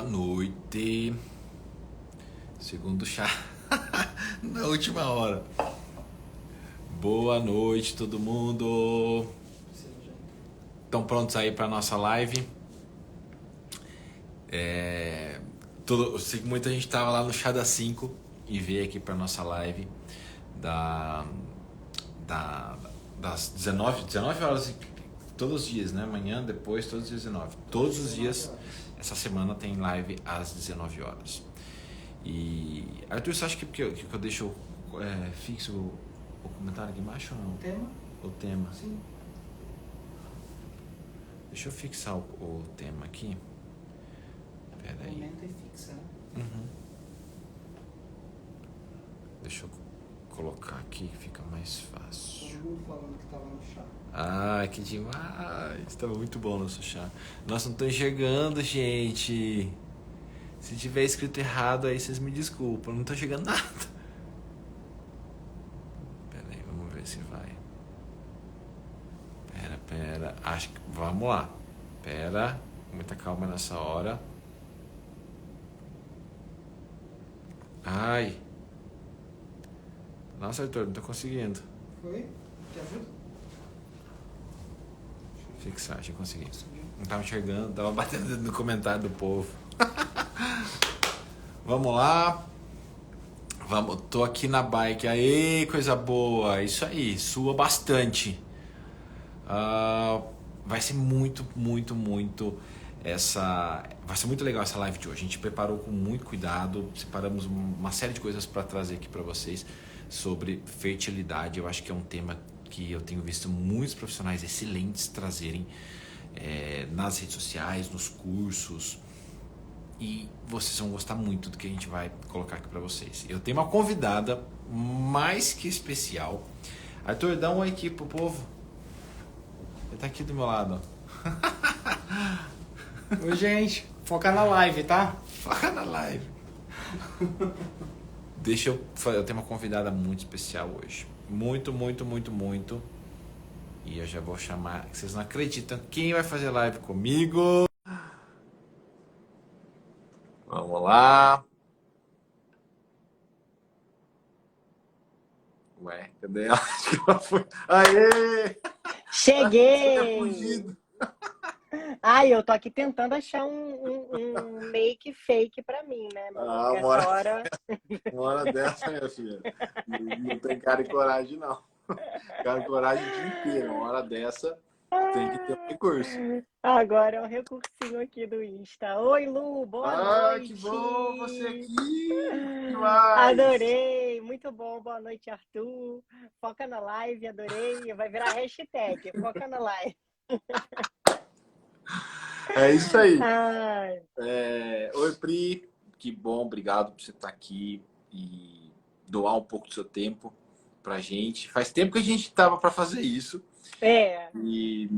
noite. Segundo chá. Na última hora. Boa noite, todo mundo. Estão prontos aí para nossa live? Eu sei que muita gente estava lá no chá das 5 e veio aqui para nossa live das 19 horas, todos os dias, né? Amanhã, depois, todos os dias 19. Todos os dias, essa semana tem live às 19 horas. E Arthur, você acha que eu deixo fixo o comentário aqui embaixo ou não? O tema? O tema. Sim. Deixa eu fixar o tema aqui. Pera aí. Comenta e fixa, né? Deixa eu colocar aqui que fica mais fácil. Todo mundo falando que tava no chá. Ah, que demais! Estava muito bom o nosso chá. Nossa, não tô enxergando, gente. Se tiver escrito errado aí, vocês me desculpam. Não tô enxergando nada. Pera aí, vamos ver se vai. Pera. Acho que... Vamos lá. Pera. Muita calma nessa hora. Ai. Nossa, Arthur, não tô conseguindo. Foi? Te ajuda? Fixar, já consegui. Conseguiu. Não tava enxergando, tava batendo no comentário do povo. Vamos lá. Vamos, tô aqui na bike. Aê, coisa boa. Isso aí, sua bastante. Vai ser muito vai ser muito legal essa live de hoje. A gente preparou com muito cuidado, separamos uma série de coisas para trazer aqui para vocês sobre fertilidade. Eu acho que é um tema que eu tenho visto muitos profissionais excelentes trazerem nas redes sociais, nos cursos, e vocês vão gostar muito do que a gente vai colocar aqui para vocês. Eu tenho uma convidada mais que especial. Arthur, dá um oi aqui pro povo. Ele tá aqui do meu lado. Oi, gente. Foca na live, tá? Foca na live. Eu tenho uma convidada muito especial hoje. Muito. E eu já vou chamar. Vocês não acreditam quem vai fazer live comigo. Vamos lá. Ué, cadê ela? Acho que ela foi. Aê! Cheguei! Ai, eu tô aqui tentando achar um make fake pra mim, né, meu amor? Porque essa hora... Uma hora dessa, minha filha. Não tem cara e coragem, não. Cara e coragem o dia inteiro. Uma hora dessa tem que ter um recurso. Agora é um recursinho aqui do Insta. Oi, Lu, boa noite! Que bom você aqui! Demais! Adorei! Muito bom, boa noite, Arthur. Foca na live, adorei. Vai virar hashtag, foca na live. É isso aí. Ai. Oi, Pri. Que bom, obrigado por você estar aqui e doar um pouco do seu tempo pra gente. Faz tempo que a gente tava para fazer isso. E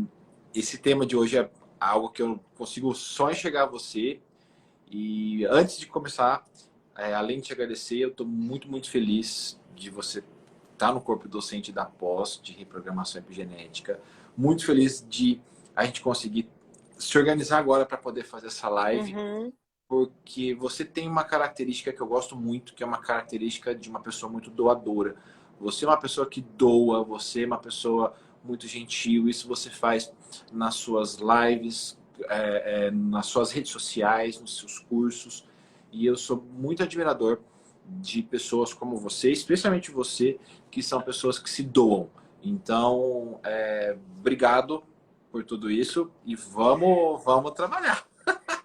esse tema de hoje é algo que eu consigo só enxergar você. E antes de começar, além de te agradecer, eu estou muito feliz de você estar no corpo docente da pós de reprogramação epigenética. Muito feliz de a gente conseguir se organizar agora para poder fazer essa live. Porque você tem uma característica que eu gosto muito, que é uma característica de uma pessoa muito doadora. Você é uma pessoa que doa, você é uma pessoa muito gentil. Isso você faz nas suas lives, nas suas redes sociais, nos seus cursos. E eu sou muito admirador de pessoas como você, especialmente você, que são pessoas que se doam. Então, obrigado por tudo isso e vamos trabalhar.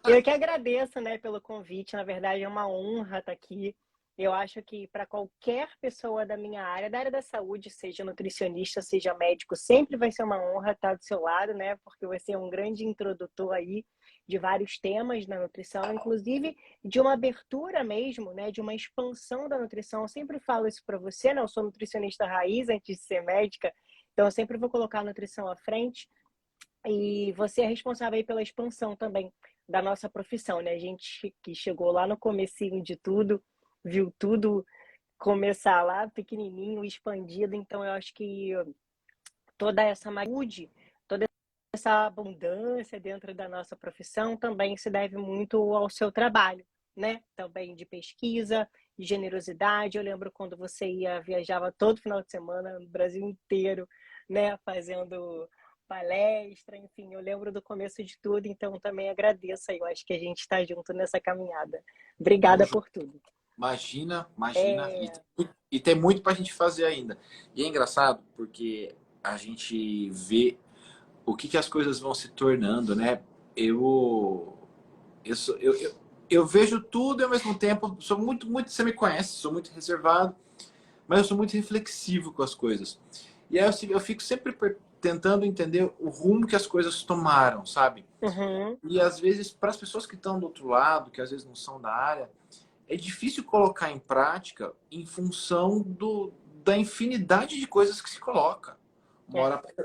Eu que agradeço, né, pelo convite. Na verdade, é uma honra estar aqui. Eu acho que para qualquer pessoa da minha área, da área da saúde, seja nutricionista, seja médico, sempre vai ser uma honra estar do seu lado, né? Porque você é um grande introdutor aí de vários temas na nutrição, inclusive de uma abertura mesmo, né? De uma expansão da nutrição. Eu sempre falo isso para você, né? Eu sou nutricionista raiz antes de ser médica, então eu sempre vou colocar a nutrição à frente. E você é responsável aí pela expansão também da nossa profissão, né? A gente que chegou lá no comecinho de tudo, viu tudo começar lá pequenininho, expandido. Então eu acho que toda essa saúde, toda essa abundância dentro da nossa profissão também se deve muito ao seu trabalho, né? Também de pesquisa, de generosidade. Eu lembro quando você viajava todo final de semana no Brasil inteiro, né? Fazendo palestra, enfim, eu lembro do começo de tudo, então também agradeço aí. Eu acho que a gente está junto nessa caminhada. Obrigada por tudo. Imagina. E tem muito para a gente fazer ainda. E é engraçado porque a gente vê o que as coisas vão se tornando, né? Eu, sou- eu vejo tudo e ao mesmo tempo sou muito, você me conhece, sou muito reservado, mas eu sou muito reflexivo com as coisas. E aí eu fico sempre tentando entender o rumo que as coisas tomaram, sabe? Uhum. E às vezes, para as pessoas que estão do outro lado, que às vezes não são da área, é difícil colocar em prática em função da infinidade de coisas que se coloca.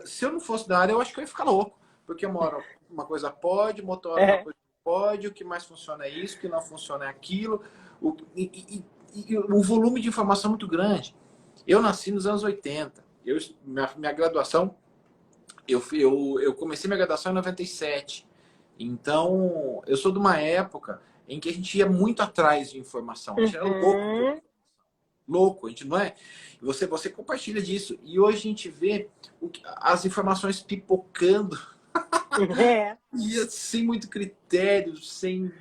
Se eu não fosse da área, eu acho que eu ia ficar louco. Porque uma hora uma coisa pode, uma outra hora uma coisa não pode, o que mais funciona é isso, o que não funciona é aquilo. E o volume de informação é muito grande. Eu nasci nos anos 80. Minha graduação, eu comecei minha graduação em 97. Então, eu sou de uma época em que a gente ia muito atrás de informação. A gente era louco. Louco, a gente não é? Você compartilha disso. E hoje a gente vê as informações pipocando. E sem muito critério, sei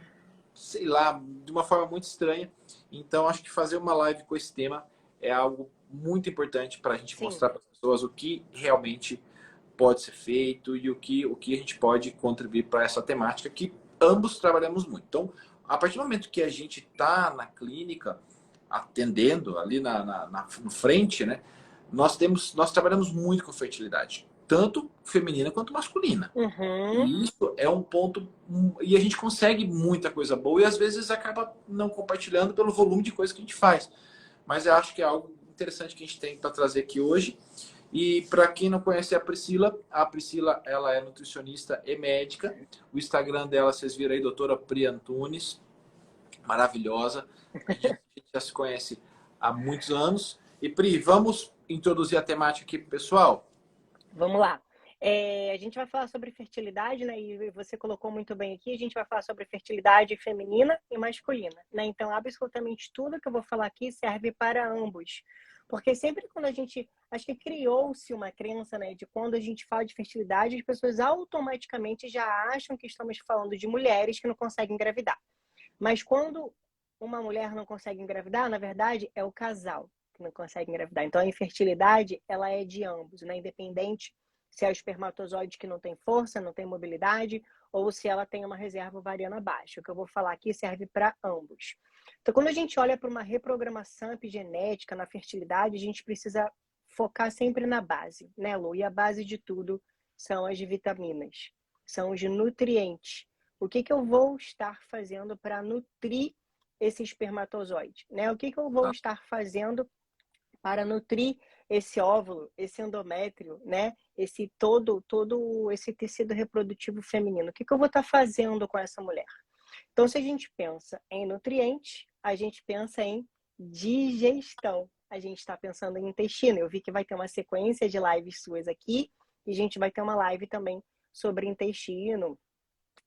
lá, de uma forma muito estranha. Então, acho que fazer uma live com esse tema é algo muito importante para a gente mostrar para as pessoas o que realmente pode ser feito e o que a gente pode contribuir para essa temática que ambos trabalhamos muito. Então, a partir do momento que a gente está na clínica, atendendo ali no frente, né, nós trabalhamos muito com fertilidade, tanto feminina quanto masculina. E isso é um ponto, e a gente consegue muita coisa boa e às vezes acaba não compartilhando pelo volume de coisa que a gente faz. Mas eu acho que é algo interessante que a gente tem para trazer aqui hoje. E para quem não conhece a Priscila ela é nutricionista e médica. O Instagram dela, vocês viram aí, doutora Pri Antunes, maravilhosa. A gente já se conhece há muitos anos. E Pri, vamos introduzir a temática aqui pro pessoal? Vamos lá. A gente vai falar sobre fertilidade, né? E você colocou muito bem aqui, a gente vai falar sobre fertilidade feminina e masculina, né? Então, absolutamente tudo que eu vou falar aqui serve para ambos. Porque sempre quando a gente, acho que criou-se uma crença, né, de quando a gente fala de fertilidade, as pessoas automaticamente já acham que estamos falando de mulheres que não conseguem engravidar. Mas quando uma mulher não consegue engravidar, na verdade, é o casal que não consegue engravidar. Então, a infertilidade, ela é de ambos, né? Independente se é o espermatozoide que não tem força, não tem mobilidade, ou se ela tem uma reserva ovariana baixa. O que eu vou falar aqui serve para ambos. Então, quando a gente olha para uma reprogramação epigenética na fertilidade, a gente precisa focar sempre na base, né, Lu? E a base de tudo são as vitaminas, são os nutrientes. O que eu vou estar fazendo para nutrir esse espermatozoide, né? O que eu vou estar fazendo para nutrir esse óvulo, esse endométrio, né? Esse todo esse tecido reprodutivo feminino. O que eu vou estar fazendo com essa mulher? Então, se a gente pensa em nutrientes, a gente pensa em digestão. A gente está pensando em intestino. Eu vi que vai ter uma sequência de lives suas aqui e a gente vai ter uma live também sobre intestino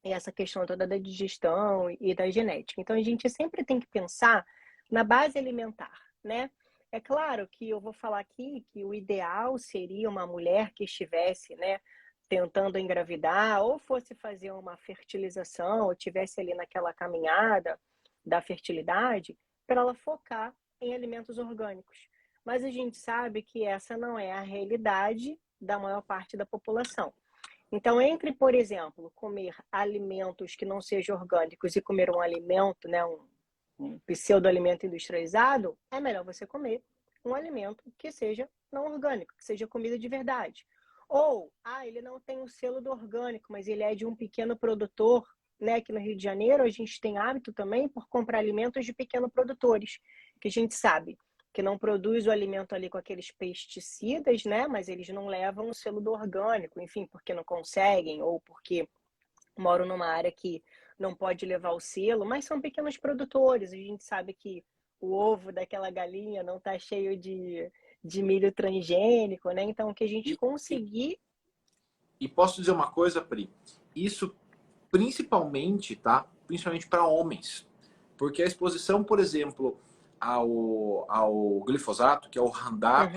e essa questão toda da digestão e da genética. Então, a gente sempre tem que pensar na base alimentar, né? É claro que eu vou falar aqui que o ideal seria uma mulher que estivesse, né, tentando engravidar ou fosse fazer uma fertilização ou tivesse ali naquela caminhada da fertilidade para ela focar em alimentos orgânicos. Mas a gente sabe que essa não é a realidade da maior parte da população. Então, entre, por exemplo, comer alimentos que não sejam orgânicos e comer um alimento, né, um pseudo-alimento industrializado, é melhor você comer um alimento que seja não orgânico, que seja comida de verdade. Ou, ele não tem o selo do orgânico, mas ele é de um pequeno produtor, né? Aqui no Rio de Janeiro, a gente tem hábito também por comprar alimentos de pequenos produtores, que a gente sabe que não produz o alimento ali com aqueles pesticidas, né? Mas eles não levam o selo do orgânico, enfim, porque não conseguem ou porque moram numa área que não pode levar o selo, mas são pequenos produtores. A gente sabe que o ovo daquela galinha não está cheio de milho transgênico, né? Então, que a gente conseguir... E posso dizer uma coisa, Pri? Isso principalmente, tá? Principalmente para homens. Porque a exposição, por exemplo, ao glifosato, que é o Roundup,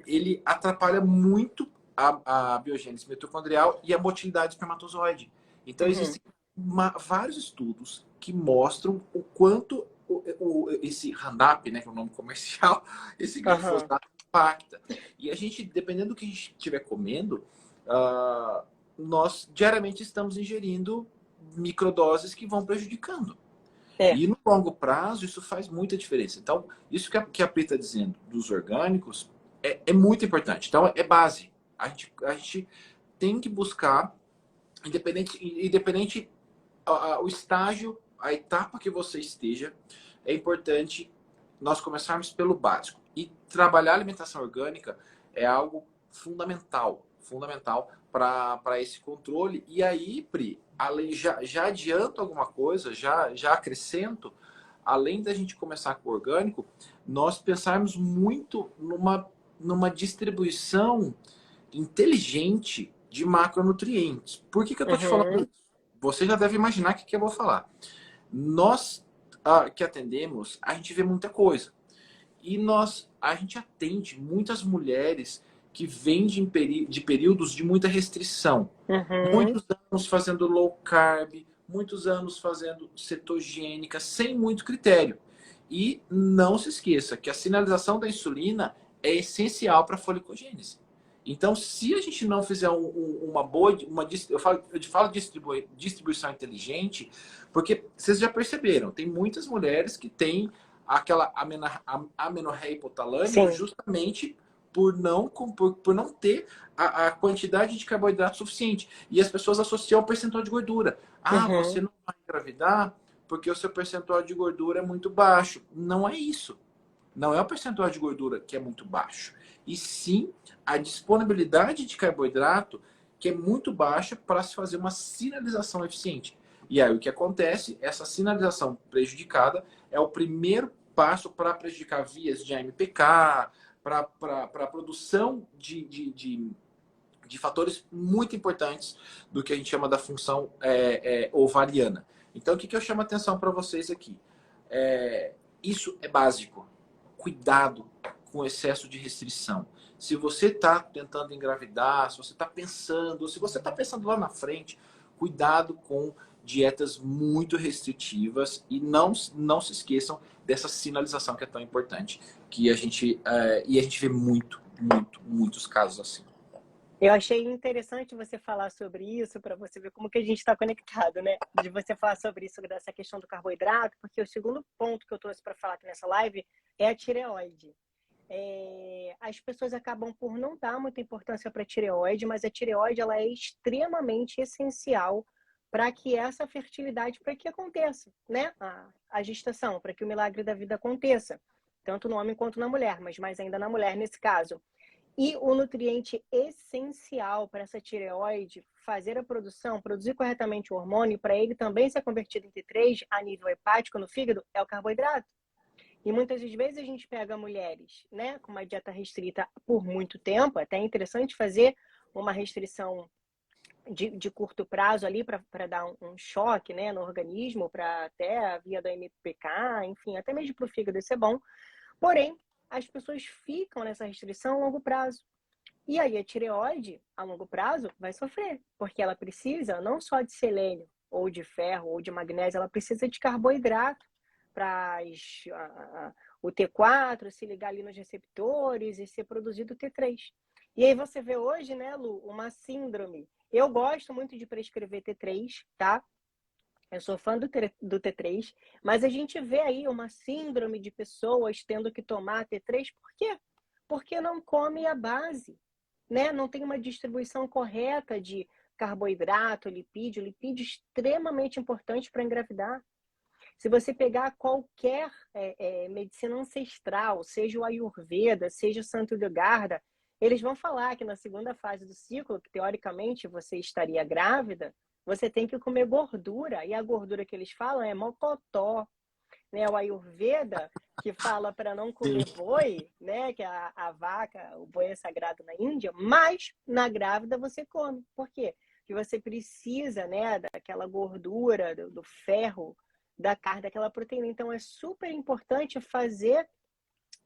ele atrapalha muito a biogênese mitocondrial e a motilidade espermatozoide. Então, existem vários estudos que mostram o quanto esse Roundup, né, que é o nome comercial, esse glifosato impacta. E a gente, dependendo do que a gente estiver comendo, nós diariamente estamos ingerindo microdoses que vão prejudicando. E no longo prazo, isso faz muita diferença. Então, isso que a Pri está dizendo dos orgânicos é muito importante. Então, é base. A gente tem que buscar, independente o estágio, a etapa que você esteja, é importante nós começarmos pelo básico. E trabalhar a alimentação orgânica é algo fundamental para esse controle. E aí, Pri, já adianto alguma coisa, já acrescento, além da gente começar com o orgânico, nós pensarmos muito numa distribuição inteligente de macronutrientes. Por que eu estou te falando isso? Você já deve imaginar o que eu vou falar. Nós que atendemos, a gente vê muita coisa. E a gente atende muitas mulheres que vêm de períodos de muita restrição. Muitos anos fazendo low carb, muitos anos fazendo cetogênica, sem muito critério. E não se esqueça que a sinalização da insulina é essencial para a folicogênese. Então, se a gente não fizer uma boa... eu falo distribuição inteligente, porque vocês já perceberam, tem muitas mulheres que têm aquela amenorreia hipotalâmica justamente por não ter a quantidade de carboidrato suficiente. E as pessoas associam ao percentual de gordura. Você não vai engravidar porque o seu percentual de gordura é muito baixo. Não é isso. Não é o percentual de gordura que é muito baixo. E sim a disponibilidade de carboidrato que é muito baixa para se fazer uma sinalização eficiente. E aí o que acontece? Essa sinalização prejudicada é o primeiro passo para prejudicar vias de AMPK, para a produção de fatores muito importantes do que a gente chama da função ovariana. Então, o que eu chamo a atenção para vocês aqui? Isso é básico. Cuidado com o excesso de restrição. Se você está tentando engravidar, se você está pensando lá na frente, cuidado com dietas muito restritivas e não se esqueçam dessa sinalização que é tão importante, que a gente vê muitos casos assim. Eu achei interessante você falar sobre isso, para você ver como que a gente está conectado, né? De você falar sobre isso, dessa questão do carboidrato, porque o segundo ponto que eu trouxe para falar aqui nessa live é a tireoide. As pessoas acabam por não dar muita importância para a tireoide, mas a tireoide ela é extremamente essencial para que essa fertilidade, para que aconteça, né? A gestação, para que o milagre da vida aconteça, tanto no homem quanto na mulher, mas mais ainda na mulher nesse caso. E o nutriente essencial para essa tireoide fazer a produção, produzir corretamente o hormônio, para ele também ser convertido em T3 a nível hepático no fígado, é o carboidrato. E muitas vezes a gente pega mulheres, né, com uma dieta restrita por muito tempo, até é interessante fazer uma restrição de curto prazo ali para dar um choque, né, no organismo, para até a via do AMPK, enfim, até mesmo para o fígado isso é bom. Porém, as pessoas ficam nessa restrição a longo prazo. E aí a tireoide, a longo prazo, vai sofrer, porque ela precisa não só de selênio, ou de ferro, ou de magnésio, ela precisa de carboidrato para o T4 se ligar ali nos receptores e ser produzido o T3. E aí você vê hoje, né, Lu, uma síndrome. Eu gosto muito de prescrever T3, tá? Eu sou fã do T3, mas a gente vê aí uma síndrome de pessoas tendo que tomar T3, por quê? Porque não come a base, né? Não tem uma distribuição correta de carboidrato, lipídio extremamente importante para engravidar. Se você pegar qualquer medicina ancestral, seja o Ayurveda, seja o Santo Yogarda, eles vão falar que na segunda fase do ciclo, que teoricamente você estaria grávida, você tem que comer gordura, e a gordura que eles falam é mocotó, né? O Ayurveda, que fala para não comer boi, né? Que a vaca, o boi é sagrado na Índia, mas na grávida você come. Por quê? Porque você precisa, né, daquela gordura, do ferro, da carne, daquela proteína. Então é super importante fazer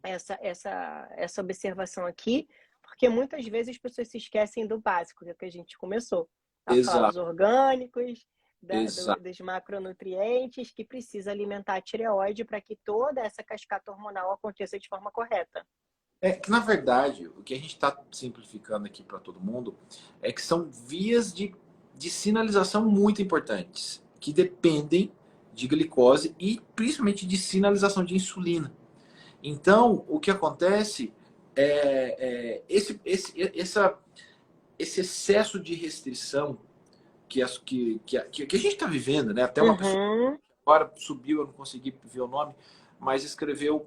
essa observação aqui, porque muitas vezes as pessoas se esquecem do básico, que é o que a gente começou a falar, dos orgânicos, dos macronutrientes, que precisa alimentar a tireoide para que toda essa cascata hormonal aconteça de forma correta. É que, na verdade, o que a gente está simplificando aqui para todo mundo é que são vias de sinalização muito importantes, que dependem de glicose e principalmente de sinalização de insulina. Então, o que acontece é esse excesso de restrição que a gente está vivendo, né? Até uma pessoa que agora subiu, eu não consegui ver o nome, mas escreveu,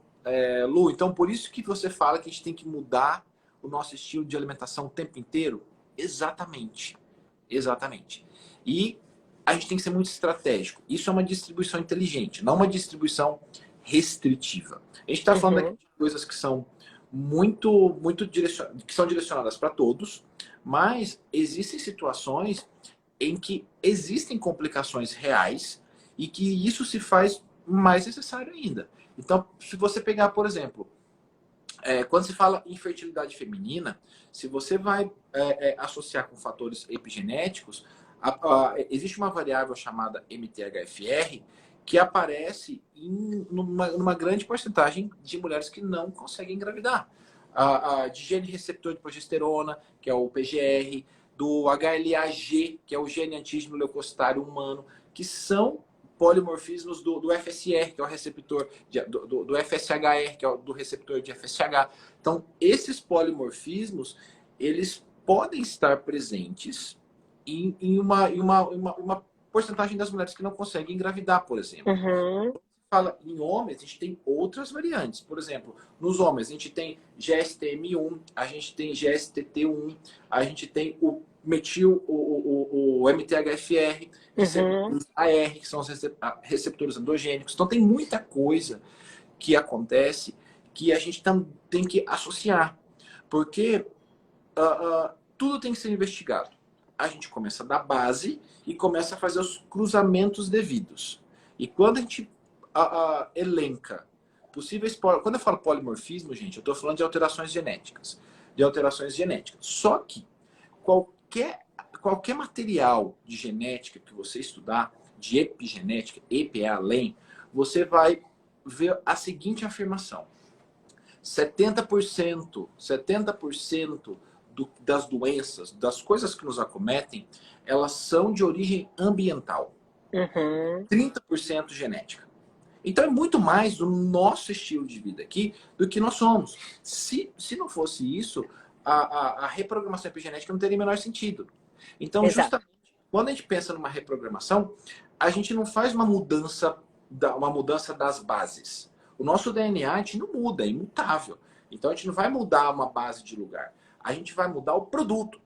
Lu, então por isso que você fala que a gente tem que mudar o nosso estilo de alimentação o tempo inteiro? Exatamente. Exatamente. E a gente tem que ser muito estratégico. Isso é uma distribuição inteligente, não uma distribuição restritiva. A gente está falando aqui de coisas que são que são direcionadas para todos, mas existem situações em que existem complicações reais e que isso se faz mais necessário ainda. Então, se você pegar, por exemplo, quando se fala em fertilidade feminina, se você vai associar com fatores epigenéticos, existe uma variável chamada MTHFR que aparece numa grande porcentagem de mulheres que não conseguem engravidar. De gene receptor de progesterona, que é o PGR, do HLA-G, que é o gene antígeno leucocitário humano, que são polimorfismos do FSR, que é o receptor do FSHR, que é do receptor de FSH. Então, esses polimorfismos, eles podem estar presentes em uma porcentagem das mulheres que não conseguem engravidar, por exemplo. Fala em homens, a gente tem outras variantes. Por exemplo, nos homens, a gente tem GSTM1, a gente tem GSTT1, a gente tem o MTHFR, receptores AR, que são os receptores endogênicos. Então, tem muita coisa que acontece que a gente tem que associar. Porque tudo tem que ser investigado. A gente começa da base e começa a fazer os cruzamentos devidos. E quando a gente elenca possíveis... Quando eu falo polimorfismo, gente, eu estou falando de alterações genéticas. Só que qualquer material de genética que você estudar, de epigenética, EP além, você vai ver a seguinte afirmação. 70% das doenças, das coisas que nos acometem, elas são de origem ambiental. 30% genética. Então é muito mais do nosso estilo de vida aqui do que nós somos. Se não fosse isso, a reprogramação epigenética não teria o menor sentido. Então, justamente, quando a gente pensa numa reprogramação, a gente não faz uma mudança das bases. O nosso DNA a gente não muda, é imutável. Então a gente não vai mudar uma base de lugar. A gente vai mudar o produto.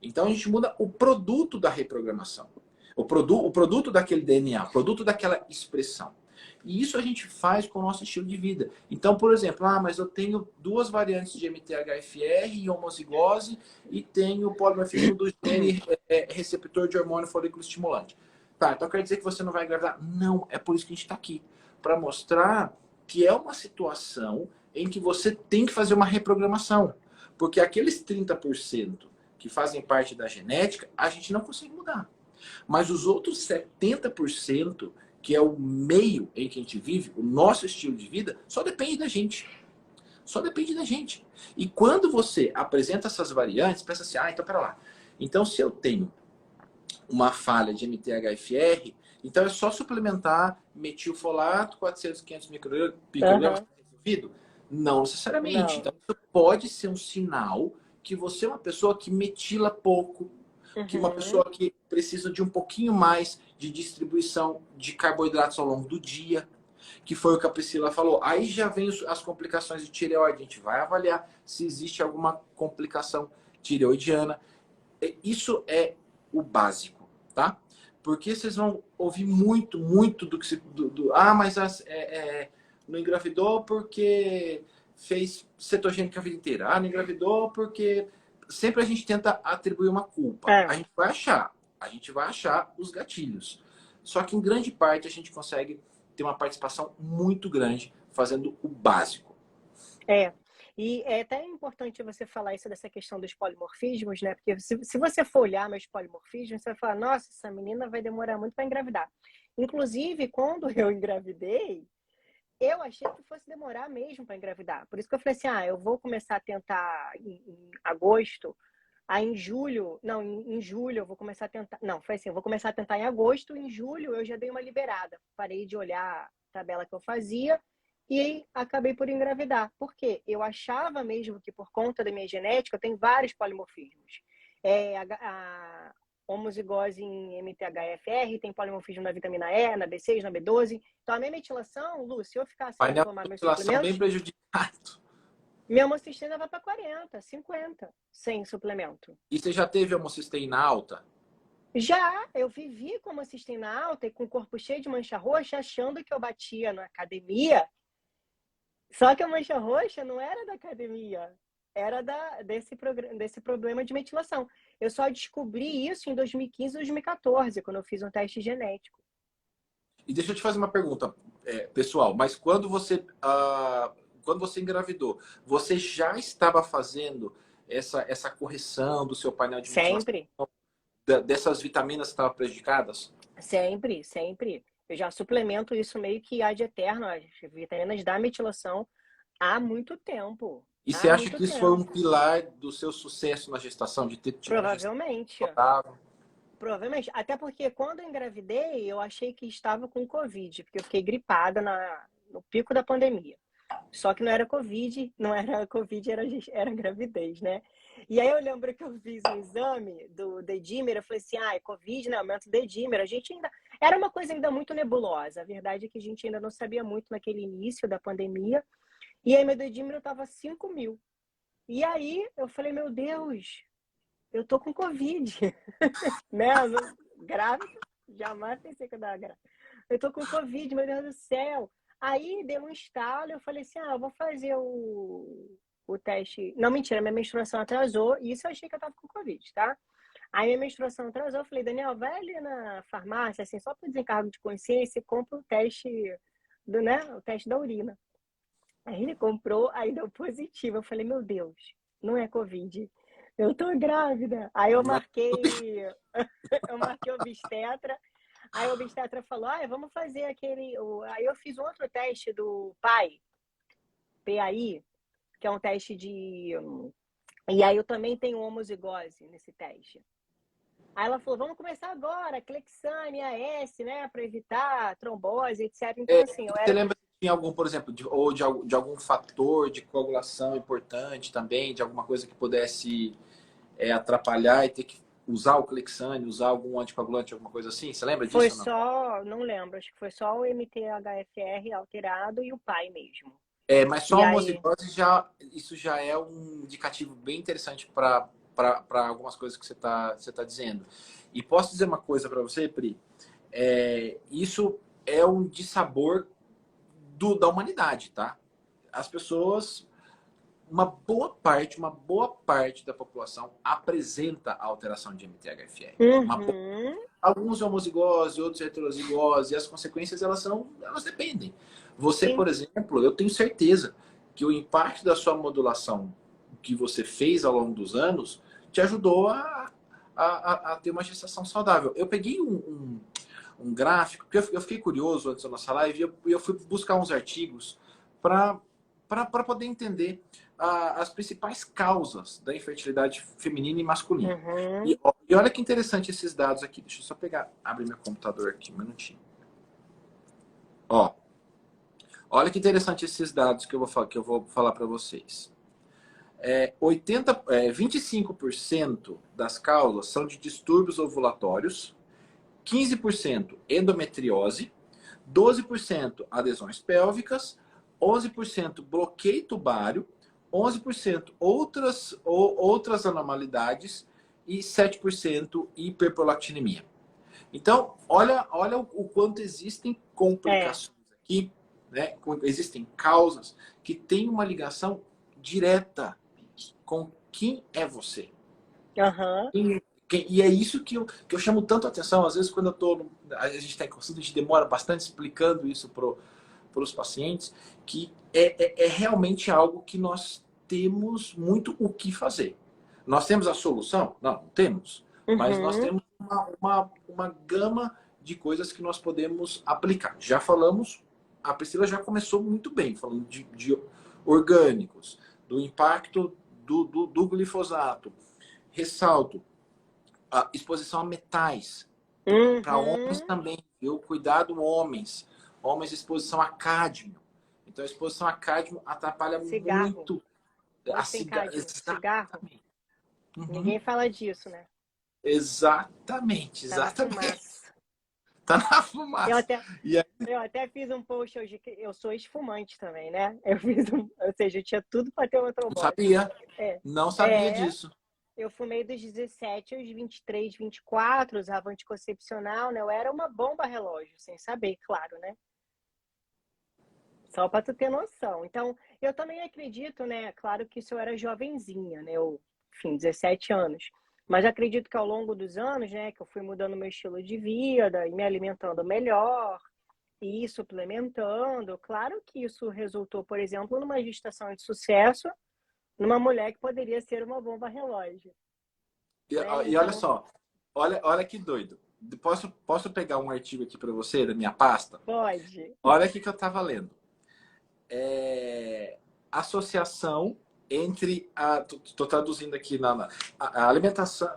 Então a gente muda o produto da reprogramação. O produto daquele DNA, o produto daquela expressão. E isso a gente faz com o nosso estilo de vida. Então, por exemplo, mas eu tenho 2 variantes de MTHFR e homozigose e tenho polimorfismo do gene receptor de hormônio folículo estimulante. Tá, então quer dizer que você não vai engravidar? Não, é por isso que a gente está aqui. Para mostrar que é uma situação em que você tem que fazer uma reprogramação. Porque aqueles 30% que fazem parte da genética, a gente não consegue mudar. Mas os outros 70%, que é o meio em que a gente vive, o nosso estilo de vida, só depende da gente. Só depende da gente. E quando você apresenta essas variantes, pensa assim, então pera lá. Então se eu tenho uma falha de MTHFR, então é só suplementar metilfolato, 400, 500 microgramas, resolvido? Não necessariamente. Não. Então isso pode ser um sinal que você é uma pessoa que metila pouco, que uma pessoa que precisa de um pouquinho mais de distribuição de carboidratos ao longo do dia, que foi o que a Priscila falou. Aí já vem as complicações de tireoide. A gente vai avaliar se existe alguma complicação tireoidiana. Isso é o básico, tá? Porque vocês vão ouvir muito, muito do que se... mas não engravidou porque fez cetogênica a vida inteira. Ah, não engravidou porque... Sempre a gente tenta atribuir uma culpa. A gente vai achar os gatilhos. Só que em grande parte a gente consegue ter uma participação muito grande fazendo o básico. E é até importante você falar isso dessa questão dos polimorfismos, né? Porque se você for olhar meus polimorfismos, você vai falar, nossa, essa menina vai demorar muito para engravidar. Inclusive, quando eu engravidei, eu achei que fosse demorar mesmo para engravidar. Por isso que eu falei assim, eu vou começar a tentar em agosto, em julho, não, em julho eu vou começar a tentar, não, foi assim, eu vou começar a tentar em agosto, em julho eu já dei uma liberada. Parei de olhar a tabela que eu fazia e aí acabei por engravidar. Por quê? Eu achava mesmo que por conta da minha genética eu tenho vários polimorfismos. A homozigose em MTHFR, tem polimorfismo na vitamina E, na B6, na B12. Então a minha metilação, Lu, se eu ficar sem tomar meus suplementos... bem prejudicado. Minha homocisteína vai para 40, 50, sem suplemento. E você já teve homocisteína alta? Já, eu vivi com homocisteína alta e com o corpo cheio de mancha roxa, achando que eu batia na academia. Só que a mancha roxa não era da academia, era desse problema de metilação. Eu só descobri isso em 2015, 2014, quando eu fiz um teste genético. E deixa eu te fazer uma pergunta, pessoal. Mas quando você engravidou, você já estava fazendo essa correção do seu painel de metilação? Sempre. Dessas vitaminas que estavam prejudicadas? Sempre, sempre. Eu já suplemento isso meio que ad eterno, as vitaminas da metilação, há muito tempo. E você acha que isso foi um pilar do seu sucesso na gestação? De ter tido Provavelmente. Provavelmente. Até porque quando eu engravidei, eu achei que estava com Covid, porque eu fiquei gripada no pico da pandemia. Só que não era Covid, era gravidez, né? E aí eu lembro que eu fiz um exame do dedímero, eu falei assim, é Covid, né? Aumento do dedímero. A gente ainda... Era uma coisa ainda muito nebulosa. A verdade é que a gente ainda não sabia muito naquele início da pandemia. E aí meu dedímero estava 5.000. E aí eu falei, meu Deus, eu tô com Covid. Né? Grávida, jamais pensei que eu estava grávida. Eu tô com Covid, meu Deus do céu. Aí deu um estalo, eu falei assim, eu vou fazer o teste. Não, mentira, minha menstruação atrasou, e isso eu achei que eu tava com Covid, tá? Aí minha menstruação atrasou, eu falei, Daniel, vai ali na farmácia, assim, só por desencargo de consciência, e compra o teste o teste da urina. Aí ele comprou, aí deu positivo. Eu falei, meu Deus, não é Covid. Eu tô grávida. Aí eu marquei obstetra. Aí o obstetra falou, vamos fazer aquele... Aí eu fiz outro teste do PAI, que é um teste de... E aí eu também tenho homozigose nesse teste. Aí ela falou, vamos começar agora, Clexane, AS, né, para evitar trombose, etc. Então, assim, Você lembra se tinha algum, por exemplo, de algum fator de coagulação importante também, de alguma coisa que pudesse atrapalhar e ter que usar o Clexane, usar algum anticoagulante, alguma coisa assim? Você lembra disso? Foi só, não lembro, acho que foi só o MTHFR alterado e o PAI mesmo. Mas só a homozigose isso já é um indicativo bem interessante para algumas coisas que você tá dizendo. E posso dizer uma coisa para você, Pri? Isso é um dissabor da humanidade, tá? As pessoas... Uma boa parte da população apresenta alteração de MTHFR. Alguns homozigose, outros heterozigose, e as consequências elas dependem. Você, Sim. Por exemplo, eu tenho certeza que o impacto da sua modulação que você fez ao longo dos anos te ajudou a ter uma gestação saudável. Eu peguei um gráfico, porque eu fiquei curioso antes da nossa live, e eu fui buscar uns artigos para poder entender as principais causas da infertilidade feminina e masculina. E olha que interessante esses dados aqui. Deixa eu só abrir meu computador aqui um minutinho. Olha que interessante esses dados que eu vou falar para vocês. 25% das causas são de distúrbios ovulatórios, 15% endometriose, 12% adesões pélvicas, 11% bloqueio tubário, 11% outras anormalidades e 7% hiperprolactinemia. Então, olha o quanto existem complicações aqui, né? Existem causas que têm uma ligação direta com quem é você. Uhum. E é isso que eu chamo tanto a atenção. Às vezes, quando a gente está em consulta, a gente demora bastante explicando isso para os pacientes, que é realmente algo que nós temos muito o que fazer. Nós temos a solução? Não temos. Mas nós temos uma gama de coisas que nós podemos aplicar. Já falamos, a Priscila já começou muito bem, falando de orgânicos, do impacto do glifosato. Ressalto, a exposição a metais. Para homens também, viu? Cuidado, homens. Homens, exposição a cádmio. Então, a exposição a cádmio atrapalha muito a cigarro. Ninguém fala disso, né? Exatamente. Tá na fumaça. Eu até fiz um post hoje, que eu sou esfumante também, né? Ou seja, eu tinha tudo para ter uma trombose. Não sabia disso. Eu fumei dos 17 aos 23, 24, usava anticoncepcional, né? Eu era uma bomba relógio, sem saber, claro, né? Só para tu ter noção. Então, eu também acredito, né? Claro que isso eu era jovenzinha, né? Enfim, 17 anos. Mas acredito que ao longo dos anos, né? Que eu fui mudando meu estilo de vida e me alimentando melhor e suplementando. Claro que isso resultou, por exemplo, numa gestação de sucesso, numa mulher que poderia ser uma bomba relógio. E olha só, olha que doido. Posso pegar um artigo aqui para você, da minha pasta? Pode. Olha aqui que eu estava lendo. Associação entre estou traduzindo aqui a alimentação,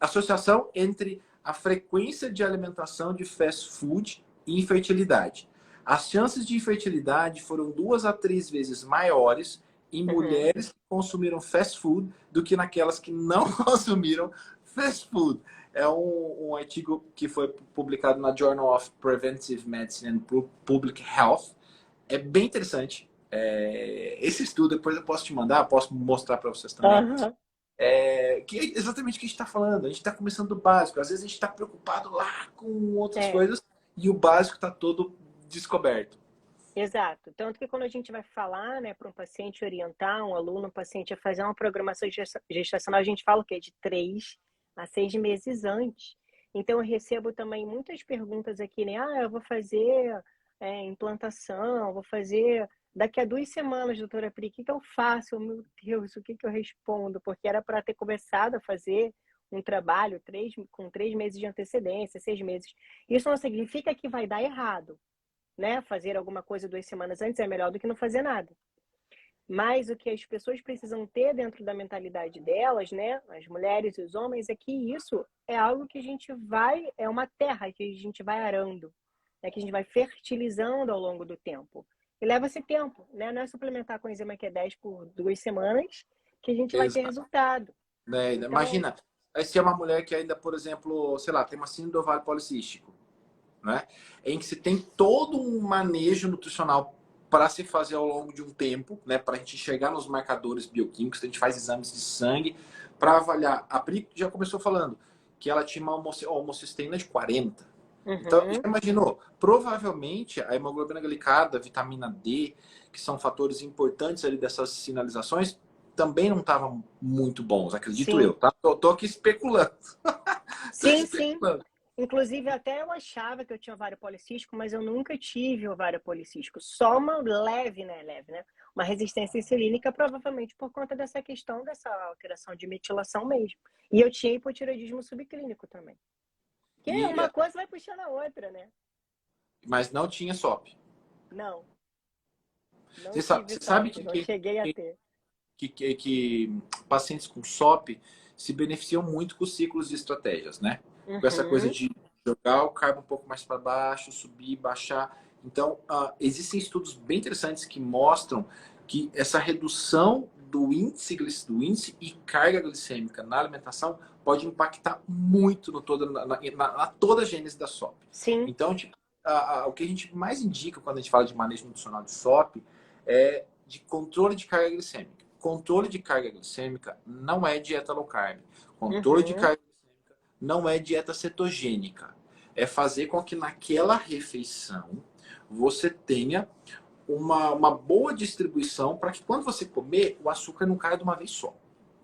associação entre a frequência de alimentação de fast food e infertilidade. As chances de infertilidade foram 2 a 3 vezes maiores em mulheres que consumiram fast food do que naquelas que não consumiram fast food. É um artigo que foi publicado na Journal of Preventive Medicine and Public Health. É bem interessante. Esse estudo, depois eu posso te mandar, posso mostrar para vocês também. Que é exatamente o que a gente está falando. A gente está começando do básico. Às vezes a gente está preocupado lá com outras coisas e o básico está todo descoberto. Exato. Tanto que quando a gente vai falar, né, para um paciente orientar, um aluno, um paciente a fazer uma programação gestacional, a gente fala o quê? De 3 a 6 meses antes. Então, eu recebo também muitas perguntas aqui, né? Eu vou fazer implantação, vou fazer daqui a 2 semanas, doutora Pri, o que eu faço? Meu Deus, o que eu respondo? Porque era para ter começado a fazer um trabalho com 3 meses de antecedência, 6 meses. Isso não significa que vai dar errado, né? Fazer alguma coisa 2 semanas antes é melhor do que não fazer nada. Mas o que as pessoas precisam ter dentro da mentalidade delas, né? As mulheres e os homens, é que isso é algo que a gente é uma terra que a gente vai arando, né? Que a gente vai fertilizando ao longo do tempo. E leva-se tempo, né? Não é suplementar com enzima Q10 por 2 semanas que a gente vai ter resultado. Então, imagina, se é uma mulher que ainda, por exemplo, sei lá, tem uma síndrome do ovário policístico, né? Em que se tem todo um manejo nutricional para se fazer ao longo de um tempo, né? Para a gente chegar nos marcadores bioquímicos, a gente faz exames de sangue para avaliar. A Pri já começou falando que ela tinha uma homocisteína de 40. Então, já imaginou? Provavelmente a hemoglobina glicada, a vitamina D, que são fatores importantes ali dessas sinalizações, também não estavam muito bons, acredito eu, tá? Eu tô aqui especulando. Sim. Inclusive, até eu achava que eu tinha ovário policístico, mas eu nunca tive ovário policístico. Só uma leve, né? Uma resistência insulínica, provavelmente por conta dessa questão, dessa alteração de metilação mesmo. E eu tinha hipotireoidismo subclínico também. Que uma coisa vai puxando a outra, né? Mas não tinha SOP. Não. Você sabe que não cheguei a ter. Que pacientes com SOP se beneficiam muito com os ciclos de estratégias, né? Com essa coisa de jogar o carbo um pouco mais para baixo, subir, baixar. Então, existem estudos bem interessantes que mostram que essa redução do índice e carga glicêmica na alimentação pode impactar muito na toda a gênese da SOP. Sim. Então, o que a gente mais indica quando a gente fala de manejo nutricional de SOP é de controle de carga glicêmica. Controle de carga glicêmica não é dieta low carb. Controle de carga glicêmica não é dieta cetogênica. É fazer com que naquela refeição você tenha uma boa distribuição para que quando você comer, o açúcar não caia de uma vez só,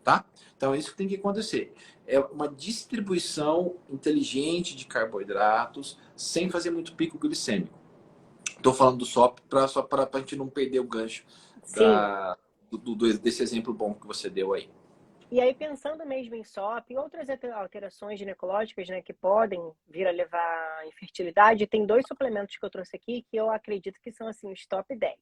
tá? Então é isso que tem que acontecer. É uma distribuição inteligente de carboidratos sem fazer muito pico glicêmico. Estou falando do SOP só para a gente não perder o gancho desse exemplo bom que você deu aí. E aí, pensando mesmo em SOP e outras alterações ginecológicas, né, que podem vir a levar à infertilidade, tem 2 suplementos que eu trouxe aqui que eu acredito que são assim, os top 10.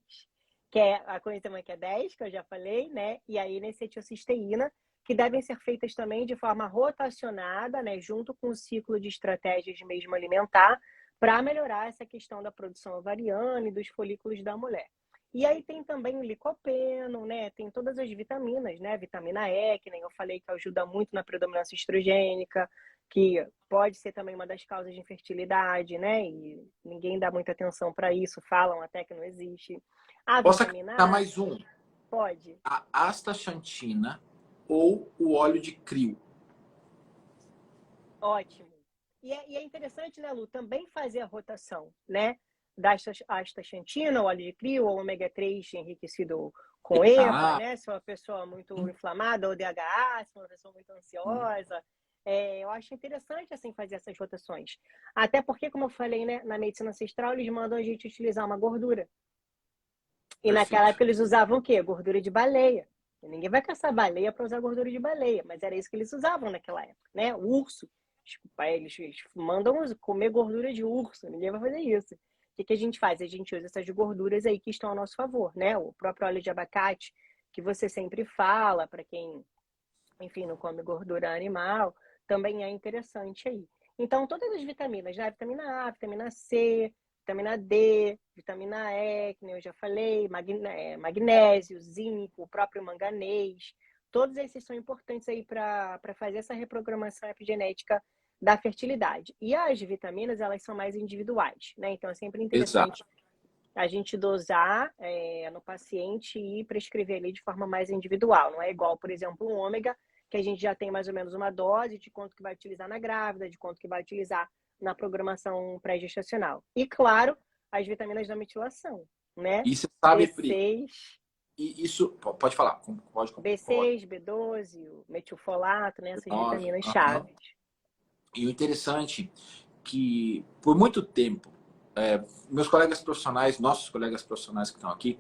Que é a coenzima Q10, que eu já falei, né? E a N-acetilcisteína, que devem ser feitas também de forma rotacionada, né, junto com o ciclo de estratégias mesmo alimentar, para melhorar essa questão da produção ovariana e dos folículos da mulher. E aí tem também o licopeno, né? Tem todas as vitaminas, né? Vitamina E, que nem eu falei, que ajuda muito na predominância estrogênica, que pode ser também uma das causas de infertilidade, né? E ninguém dá muita atenção para isso, falam até que não existe. A Posso vitamina acrescentar A, mais um? pode. A astaxantina ou o óleo de crio. Ótimo. E é interessante, né, Lu, também fazer a rotação, né? Da astaxantina, o óleo de crio, ou ômega 3 enriquecido com EPA, né? Se é uma pessoa muito inflamada, ou DHA, se é uma pessoa muito ansiosa. Eu acho interessante, assim, fazer essas rotações. Até porque, como eu falei, né, na medicina ancestral, eles mandam a gente utilizar uma gordura. E naquela época eles usavam o quê? Gordura de baleia. E ninguém vai caçar baleia para usar gordura de baleia, mas era isso que eles usavam naquela época, né? O urso. Desculpa, eles mandam comer gordura de urso, ninguém vai fazer isso. O que a gente faz? A gente usa essas gorduras aí que estão a nosso favor, né? O próprio óleo de abacate, que você sempre fala, para quem, enfim, não come gordura animal, também é interessante aí. Então, todas as vitaminas, né? Vitamina A, vitamina C, vitamina D, vitamina E, que nem eu já falei, magnésio, zinco, o próprio manganês, todos esses são importantes aí para fazer essa reprogramação epigenética da fertilidade. E as vitaminas, elas são mais individuais, né? Então, é sempre interessante a gente dosar no paciente e prescrever ali de forma mais individual. Não é igual, por exemplo, um ômega, que a gente já tem mais ou menos uma dose de quanto que vai utilizar na grávida, de quanto que vai utilizar na programação pré-gestacional. E, claro, as vitaminas da metilação, né? E você sabe, B6, Pri, isso, pode falar, pode. B6, B12, o metilfolato, né? Essas vitaminas chaves. E o interessante é que, por muito tempo, meus colegas profissionais, nossos colegas profissionais que estão aqui,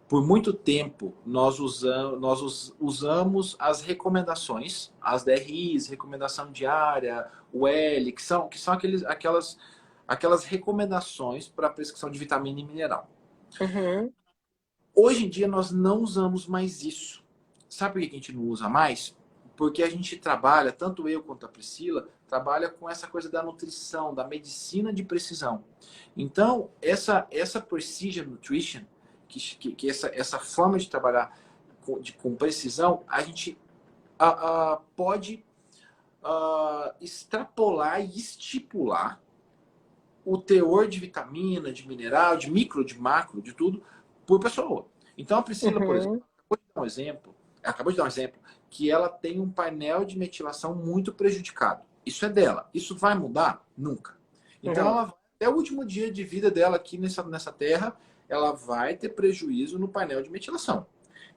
por muito tempo nós usamos as recomendações, as DRIs, recomendação diária, o L, que são aquelas recomendações para a prescrição de vitamina e mineral. Uhum. Hoje em dia nós não usamos mais isso. Sabe por que a gente não usa mais? Porque a gente trabalha, tanto eu quanto a Priscila, trabalha com essa coisa da nutrição, da medicina de precisão. Então, essa Precision Nutrition, que essa forma de trabalhar com precisão, a gente pode extrapolar e estipular o teor de vitamina, de mineral, de micro, de macro, de tudo, por pessoa. Então, a Priscila, por exemplo, acabou de dar um exemplo que ela tem um painel de metilação muito prejudicado. Isso é dela. Isso vai mudar? Nunca. Então, ela vai, até o último dia de vida dela aqui nessa terra, ela vai ter prejuízo no painel de metilação.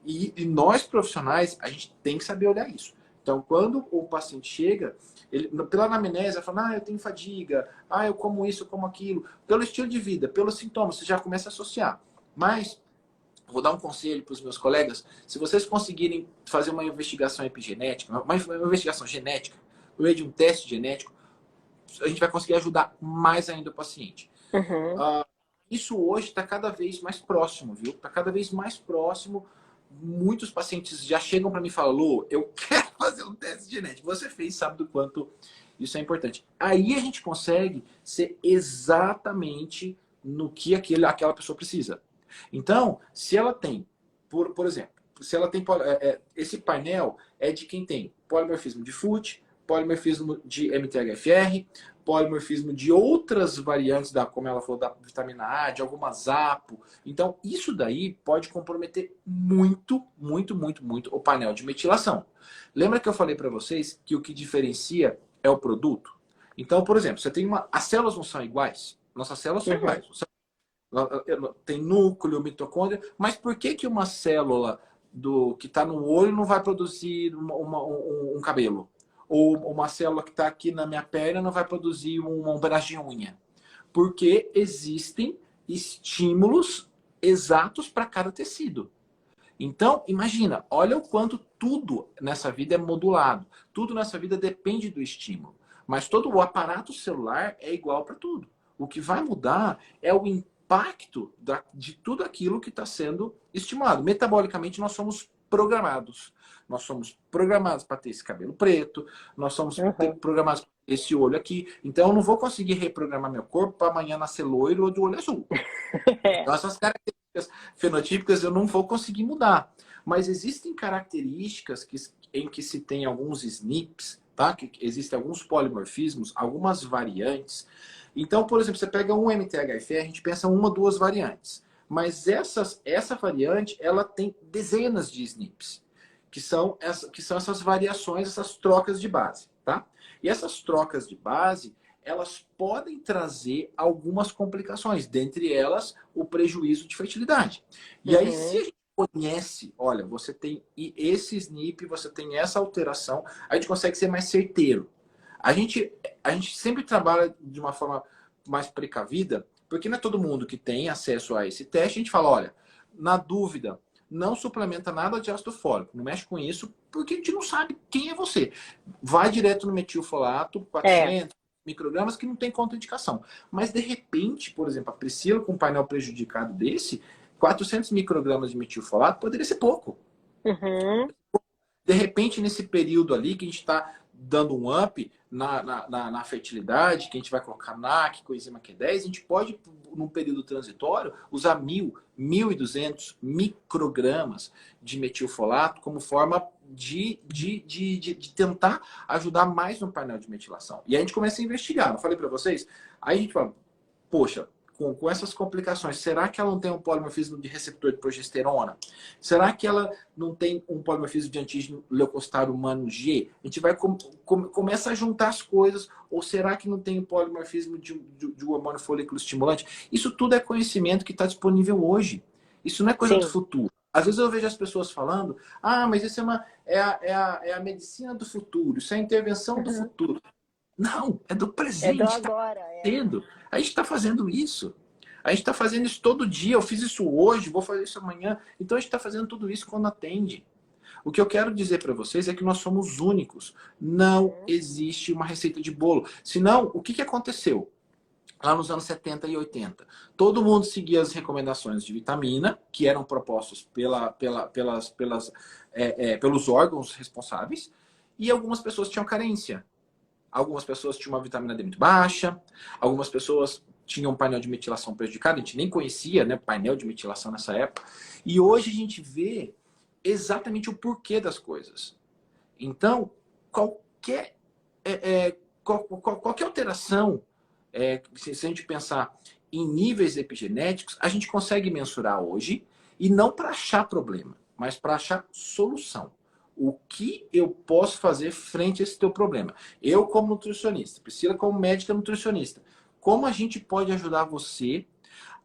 E nós, profissionais, a gente tem que saber olhar isso. Então, quando o paciente chega, pela anamnese, ele fala, eu tenho fadiga, eu como isso, eu como aquilo. Pelo estilo de vida, pelos sintomas, você já começa a associar. Mas, vou dar um conselho para os meus colegas, se vocês conseguirem fazer uma investigação epigenética, uma investigação genética, no meio de um teste genético, a gente vai conseguir ajudar mais ainda o paciente. Isso hoje está cada vez mais próximo, viu? Está cada vez mais próximo. Muitos pacientes já chegam para mim e falam, Lu, eu quero fazer um teste genético. Você fez, sabe do quanto isso é importante. Aí a gente consegue ser exatamente no que aquela pessoa precisa. Então, se ela tem, por exemplo, se ela tem esse painel é de quem tem polimorfismo de FUT, polimorfismo de MTHFR, polimorfismo de outras variantes, como ela falou, da vitamina A, de algumas APO. Então, isso daí pode comprometer muito, muito, muito, muito o painel de metilação. Lembra que eu falei para vocês que o que diferencia é o produto? Então, por exemplo, você tem as células não são iguais? Nossas células são iguais. Tem núcleo, mitocôndria, mas por que que uma célula que está no olho não vai produzir um cabelo? Ou uma célula que está aqui na minha perna não vai produzir um pedaço de unha? Porque existem estímulos exatos para cada tecido. Então, imagina, olha o quanto tudo nessa vida é modulado. Tudo nessa vida depende do estímulo. Mas todo o aparato celular é igual para tudo. O que vai mudar é o impacto de tudo aquilo que está sendo estimulado. Metabolicamente, nós somos programados. Nós somos programados para ter esse cabelo preto, nós somos programados para ter esse olho aqui. Então, eu não vou conseguir reprogramar meu corpo para amanhã nascer loiro ou de olho azul. Então, essas características fenotípicas eu não vou conseguir mudar. Mas existem características em que se tem alguns SNPs, tá? Que existem alguns polimorfismos, algumas variantes. Então, por exemplo, você pega um MTHFR, a gente pensa uma ou duas variantes. Mas essa variante, ela tem dezenas de SNPs, que são essas variações, essas trocas de base, tá? E essas trocas de base, elas podem trazer algumas complicações, dentre elas o prejuízo de fertilidade. E aí, se a gente conhece, olha, você tem esse SNP, você tem essa alteração, a gente consegue ser mais certeiro. A gente sempre trabalha de uma forma mais precavida, porque não é todo mundo que tem acesso a esse teste. A gente fala, olha, na dúvida, não suplementa nada de ácido fólico, não mexe com isso, porque a gente não sabe quem é você. Vai direto no metilfolato, 400 microgramas, que não tem contraindicação. Mas, de repente, por exemplo, a Priscila com um painel prejudicado desse, 400 microgramas de metilfolato poderia ser pouco. De repente, nesse período ali que a gente está dando um up na fertilidade, que a gente vai colocar NAC, coenzima Q10, a gente pode, num período transitório, usar 1.200 microgramas de metilfolato como forma de tentar ajudar mais no painel de metilação. E aí a gente começa a investigar. Não falei para vocês? Aí a gente fala, poxa, com essas complicações, será que ela não tem um polimorfismo de receptor de progesterona? Será que ela não tem um polimorfismo de antígeno leucocitário humano G? A gente vai começa a juntar as coisas. Ou será que não tem um polimorfismo de hormônio folículo estimulante? Isso tudo é conhecimento que está disponível hoje. Isso não é coisa do futuro. Às vezes eu vejo as pessoas falando, mas isso é a medicina do futuro, isso é a intervenção do futuro. Não, é do presente. É do agora. A gente está fazendo isso. A gente está fazendo isso todo dia. Eu fiz isso hoje, vou fazer isso amanhã. Então a gente está fazendo tudo isso quando atende. O que eu quero dizer para vocês é que nós somos únicos. Não existe uma receita de bolo. Senão, o que aconteceu? Lá nos anos 70 e 80. Todo mundo seguia as recomendações de vitamina, que eram propostos pelos órgãos responsáveis, e algumas pessoas tinham carência. Algumas pessoas tinham uma vitamina D muito baixa, algumas pessoas tinham um painel de metilação prejudicado, a gente nem conhecia, né, painel de metilação nessa época. E hoje a gente vê exatamente o porquê das coisas. Então, qualquer alteração, se a gente pensar em níveis epigenéticos, a gente consegue mensurar hoje, e não para achar problema, mas para achar solução. O que eu posso fazer frente a esse teu problema? Eu, como nutricionista, Priscila, como médica nutricionista, como a gente pode ajudar você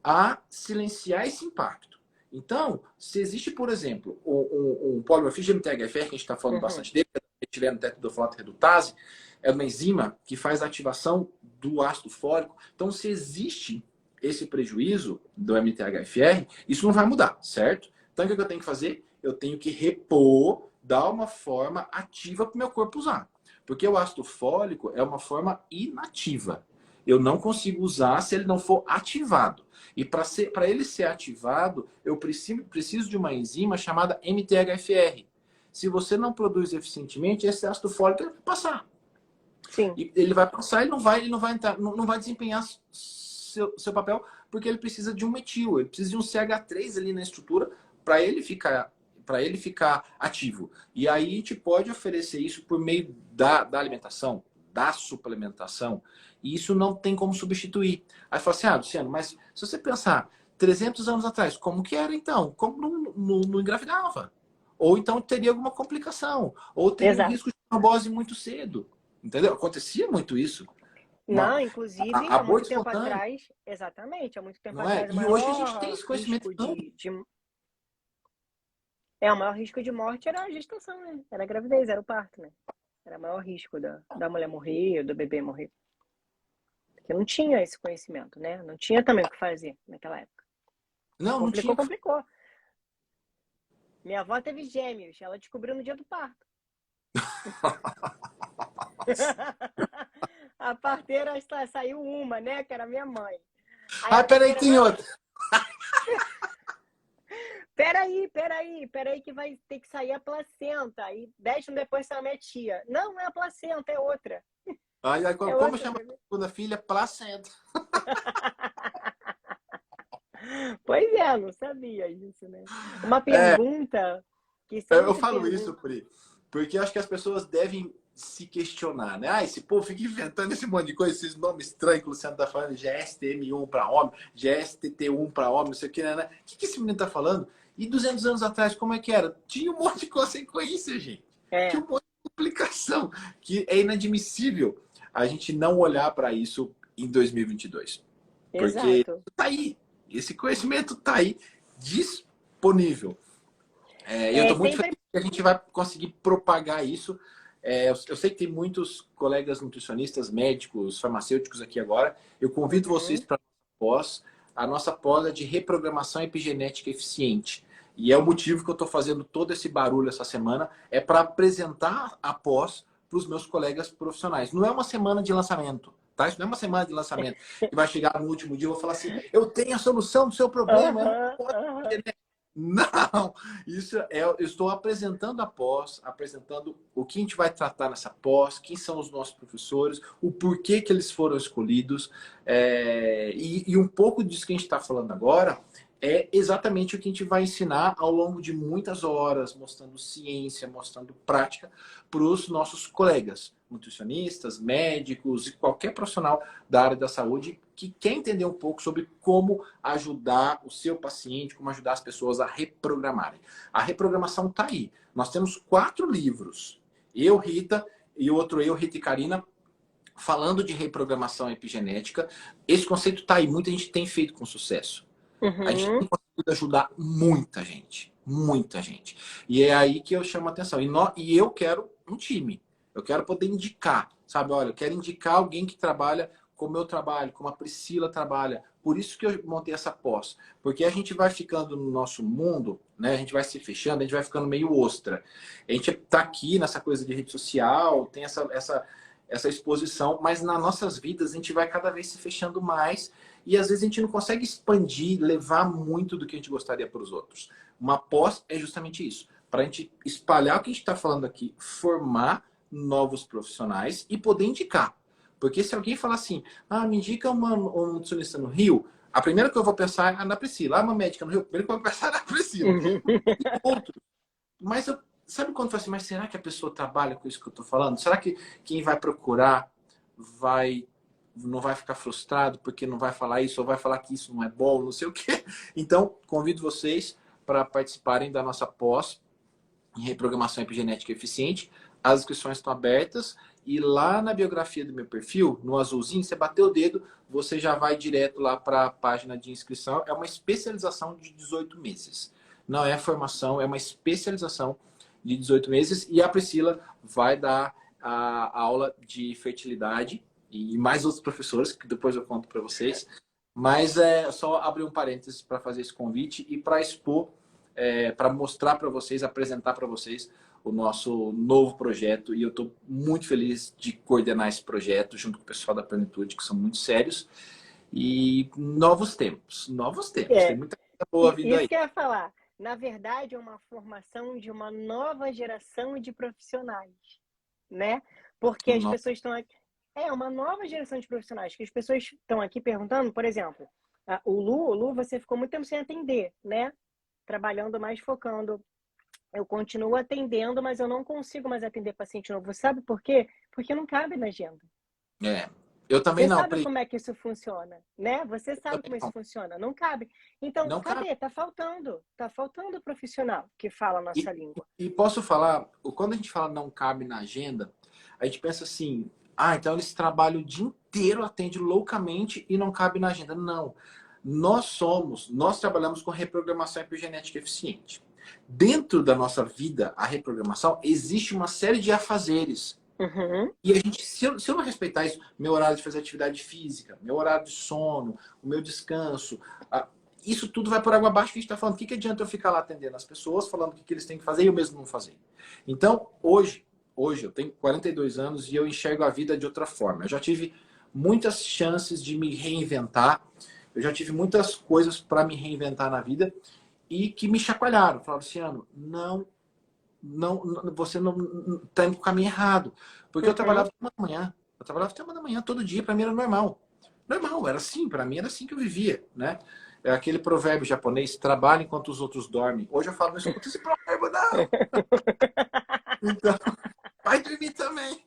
a silenciar esse impacto? Então, se existe, por exemplo, um polimorfismo de MTHFR, que a gente está falando bastante dele, que é etileno tetidofolato redutase, é uma enzima que faz a ativação do ácido fólico. Então, se existe esse prejuízo do MTHFR, isso não vai mudar, certo? Então, o que eu tenho que fazer? Eu tenho que repor, dar uma forma ativa para o meu corpo usar. Porque o ácido fólico é uma forma inativa. Eu não consigo usar se ele não for ativado. E para ele ser ativado, eu preciso de uma enzima chamada MTHFR. Se você não produz eficientemente, esse ácido fólico vai passar. Sim. E ele vai passar, ele não vai desempenhar seu papel, porque ele precisa de um metil, ele precisa de um CH3 ali na estrutura para ele ficar ativo. E aí a gente pode oferecer isso por meio da alimentação, da suplementação, e isso não tem como substituir. Aí fala assim, Luciano, mas se você pensar 300 anos atrás, como que era então? Como não engravidava? Ou então teria alguma complicação, ou teria um risco de trombose muito cedo. Entendeu? Acontecia muito isso. Não, inclusive, há muito tempo atrás, exatamente, há muito tempo atrás, e hoje a gente tem esse conhecimento. O maior risco de morte era a gestação, né? Era a gravidez, era o parto, né? Era o maior risco da mulher morrer, do bebê morrer. Porque não tinha esse conhecimento, né? Não tinha também o que fazer naquela época. Não tinha. Complicou. Minha avó teve gêmeos, ela descobriu no dia do parto. A parteira saiu uma, né? Que era minha mãe. Peraí, tem outra. Peraí, que vai ter que sair a placenta. E 10 anos depois saiu a minha tia. Não é a placenta, é outra. Como chama a segunda filha? Placenta. Pois é, não sabia isso, né? Uma pergunta que sempre eu falo isso, Pri, porque eu acho que as pessoas devem se questionar, né? Esse povo fica inventando esse monte de coisa, esses nomes estranhos que o Luciano tá falando, GSTM1 para homem, GSTT1 para homem, não sei o que, né? O que esse menino tá falando? E 200 anos atrás, como é que era? Tinha um monte de consequência, gente. Tinha um monte de complicação, que é inadmissível a gente não olhar para isso em 2022. Porque tá aí. Esse conhecimento tá aí, disponível. Eu estou muito feliz que a gente vai conseguir propagar isso. Eu sei que tem muitos colegas nutricionistas, médicos, farmacêuticos aqui agora. Eu convido vocês para a nossa pós é de reprogramação epigenética eficiente. E é o motivo que eu estou fazendo todo esse barulho essa semana, é para apresentar a pós para os meus colegas profissionais. Não é uma semana de lançamento, tá? Isso não é uma semana de lançamento que vai chegar no último dia e eu vou falar assim, eu tenho a solução do seu problema, eu não posso ter, né? Não, eu estou apresentando a pós, apresentando o que a gente vai tratar nessa pós, quem são os nossos professores, o porquê que eles foram escolhidos, e um pouco disso que a gente está falando agora é exatamente o que a gente vai ensinar ao longo de muitas horas, mostrando ciência, mostrando prática para os nossos colegas, nutricionistas, médicos e qualquer profissional da área da saúde que quer entender um pouco sobre como ajudar o seu paciente, como ajudar as pessoas a reprogramarem. A reprogramação está aí. Nós temos 4 livros. Eu, Rita, e outro eu, Rita e Karina, falando de reprogramação epigenética. Esse conceito está aí. Muita gente tem feito com sucesso. A gente tem conseguido ajudar muita gente. Muita gente. E é aí que eu chamo a atenção. E eu quero um time. Eu quero poder indicar, sabe? Olha, eu quero indicar alguém que trabalha como eu trabalho, como a Priscila trabalha. Por isso que eu montei essa pós. Porque a gente vai ficando no nosso mundo, né? A gente vai se fechando, a gente vai ficando meio ostra. A gente tá aqui nessa coisa de rede social, tem essa exposição, mas nas nossas vidas a gente vai cada vez se fechando mais e às vezes a gente não consegue expandir, levar muito do que a gente gostaria para os outros. Uma pós é justamente isso. Para a gente espalhar o que a gente está falando aqui, formar novos profissionais e poder indicar. Porque se alguém falar assim, me indica um nutricionista no Rio, a primeira que eu vou pensar é na Priscila. Uma médica no Rio, a primeira que eu vou pensar é na Priscila. Outro. Mas sabe quando fala assim, mas será que a pessoa trabalha com isso que eu estou falando? Será que quem vai procurar não vai ficar frustrado porque não vai falar isso ou vai falar que isso não é bom, não sei o quê? Então, convido vocês para participarem da nossa pós em reprogramação epigenética eficiente. As inscrições estão abertas e lá na biografia do meu perfil, no azulzinho, você bateu o dedo, você já vai direto lá para a página de inscrição. É uma especialização de 18 meses. Não é formação, é uma especialização de 18 meses e a Priscila vai dar a aula de fertilidade e mais outros professores, que depois eu conto para vocês. Mas é só abrir um parênteses para fazer esse convite e para expor, para mostrar para vocês, apresentar para vocês o nosso novo projeto. E eu estou muito feliz de coordenar esse projeto junto com o pessoal da Plenitude, que são muito sérios. E novos tempos. Tem muita coisa boa vindo aí. Isso que eu ia falar. Na verdade, é uma formação de uma nova geração de profissionais, né? Porque as pessoas estão aqui... É uma nova geração de profissionais, que as pessoas estão aqui perguntando, por exemplo, o Lu, você ficou muito tempo sem atender, né? Trabalhando mais, focando. Eu continuo atendendo, mas eu não consigo mais atender paciente novo. Sabe por quê? Porque não cabe na agenda. Eu também não. Você sabe como é que isso funciona, né? Você sabe como isso funciona. Não cabe. Então, não cadê? Cabe. Tá faltando profissional que fala a nossa língua. E posso falar, quando a gente fala não cabe na agenda, a gente pensa assim, ah, então eles trabalham o dia inteiro, atendem loucamente e não cabe na agenda. Não. Nós trabalhamos com reprogramação epigenética eficiente. Dentro da nossa vida, a reprogramação, existe uma série de afazeres. Uhum. E a gente, se eu não respeitar isso, meu horário de fazer atividade física, meu horário de sono, o meu descanso, isso tudo vai por água abaixo que a gente está falando. O que adianta eu ficar lá atendendo as pessoas, falando o que eles têm que fazer e eu mesmo não fazer? Então, hoje eu tenho 42 anos e eu enxergo a vida de outra forma. Eu já tive muitas chances de me reinventar, eu já tive muitas coisas para me reinventar na vida e que me chacoalharam. Falaram, Luciano, você não está indo pro caminho errado. Porque eu trabalhava até 1 da manhã. Eu trabalhava até 1 da manhã todo dia, para mim era normal. Normal, era assim, para mim era assim que eu vivia, né? É aquele provérbio japonês, trabalha enquanto os outros dormem. Hoje eu falo, não escuta esse provérbio, não! Então, vai dormir também.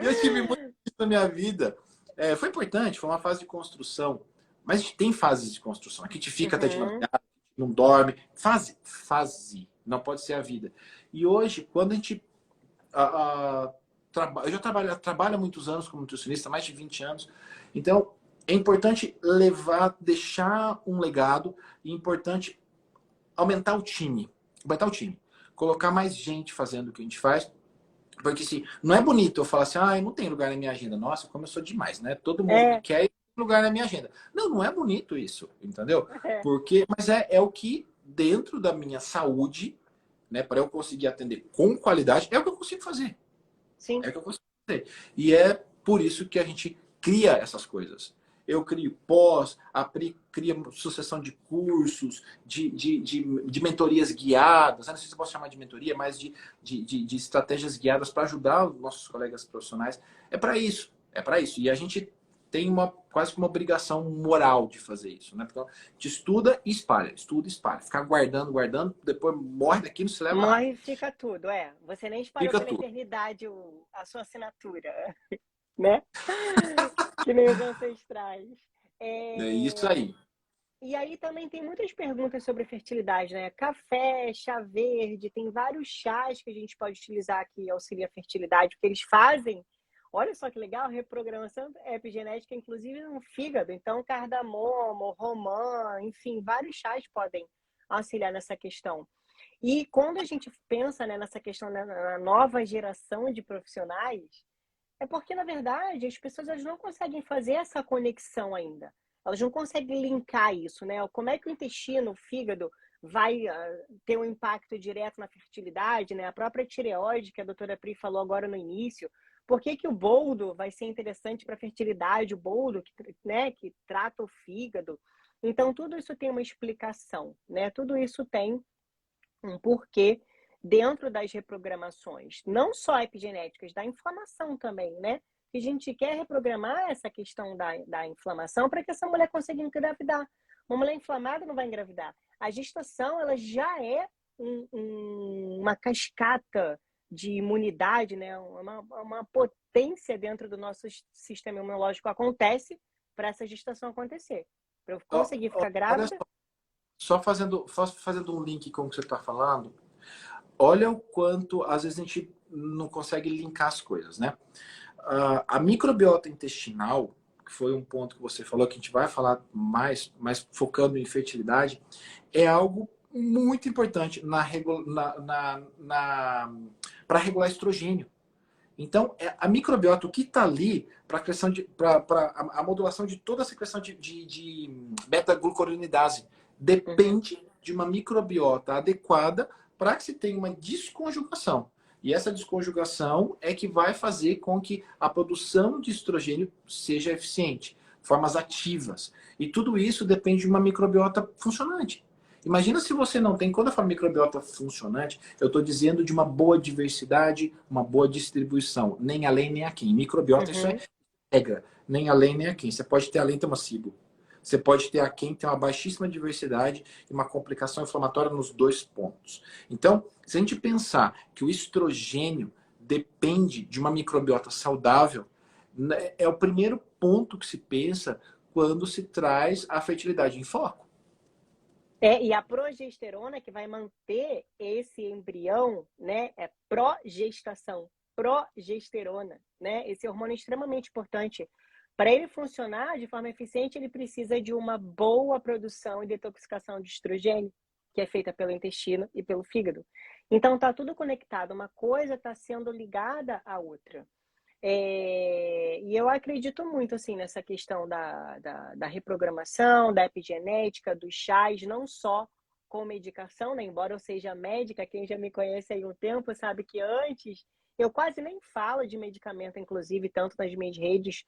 E eu tive muito isso na minha vida. Foi importante, foi uma fase de construção. Mas a gente tem fases de construção. Aqui a gente fica até de madrugada, não dorme. Fase. Não pode ser a vida. E hoje, quando a gente... eu já trabalho há muitos anos como nutricionista, mais de 20 anos. Então, é importante deixar um legado e é importante aumentar o time. Colocar mais gente fazendo o que a gente faz. Porque se não é bonito eu falar assim, não tem lugar na minha agenda. Nossa, como eu sou demais, né? Todo mundo quer lugar na minha agenda. Não é bonito isso, entendeu? Mas é o que, dentro da minha saúde, né, para eu conseguir atender com qualidade, é o que eu consigo fazer. Sim. É o que eu consigo fazer. E é por isso que a gente cria essas coisas. Eu crio a Pri cria sucessão de cursos, de mentorias guiadas. Não sei se eu posso chamar de mentoria, mas de estratégias guiadas para ajudar os nossos colegas profissionais. É para isso. E a gente tem quase que uma obrigação moral de fazer isso, né? Porque a gente estuda e espalha. Ficar guardando, depois morre daqui, não se leva nada. Morre e fica tudo, Você nem espalhou pela eternidade a sua assinatura, né? Que nem os ancestrais. É isso aí. E aí também tem muitas perguntas sobre fertilidade, né? Café, chá verde, tem vários chás que a gente pode utilizar que auxilia a fertilidade, porque eles fazem, olha só que legal, reprogramação epigenética, inclusive no fígado. Então, cardamomo, romã, enfim, vários chás podem auxiliar nessa questão. E quando a gente pensa, né, nessa questão na nova geração de profissionais, é porque, na verdade, as pessoas elas não conseguem fazer essa conexão ainda. Elas não conseguem linkar isso, né? Como é que o intestino, o fígado, vai ter um impacto direto na fertilidade, né? A própria tireoide, que a doutora Pri falou agora no início. Por que o boldo vai ser interessante para a fertilidade? O boldo, que trata o fígado. Então, tudo isso tem uma explicação, né? Tudo isso tem um porquê dentro das reprogramações, não só epigenéticas, da inflamação também, né? Que a gente quer reprogramar essa questão da inflamação para que essa mulher consiga engravidar. Uma mulher inflamada não vai engravidar. A gestação, ela já é uma cascata de imunidade, né? Uma potência dentro do nosso sistema imunológico acontece para essa gestação acontecer. Para eu conseguir ficar grávida. Só fazendo um link com o que você está falando, olha o quanto, às vezes, a gente não consegue linkar as coisas, né? A microbiota intestinal, que foi um ponto que você falou, que a gente vai falar mais focando em fertilidade, é algo muito importante para regular estrogênio. Então, a microbiota, o que está ali para a modulação de toda essa questão de beta-glucuronidase, depende de uma microbiota adequada para que se tenha uma desconjugação. E essa desconjugação é que vai fazer com que a produção de estrogênio seja eficiente, formas ativas. E tudo isso depende de uma microbiota funcionante. Imagina se você não tem, quando eu falo microbiota funcionante, eu estou dizendo de uma boa diversidade, uma boa distribuição, nem além nem aquém. Microbiota, isso é regra, nem além nem aquém. Você pode ter além, ter uma cibo. Você pode ter aquém, ter uma baixíssima diversidade e uma complicação inflamatória nos dois pontos. Então, se a gente pensar que o estrogênio depende de uma microbiota saudável, é o primeiro ponto que se pensa quando se traz a fertilidade em foco. E a progesterona que vai manter esse embrião, né? É progestação, progesterona, né? Esse hormônio é extremamente importante. Para ele funcionar de forma eficiente, ele precisa de uma boa produção e detoxificação de estrogênio, que é feita pelo intestino e pelo fígado. Então, tá tudo conectado. Uma coisa está sendo ligada à outra. E eu acredito muito assim nessa questão da reprogramação, da epigenética, dos chás, não só com medicação, né? Embora eu seja médica, quem já me conhece aí um tempo sabe que antes eu quase nem falo de medicamento, inclusive, tanto nas minhas redes,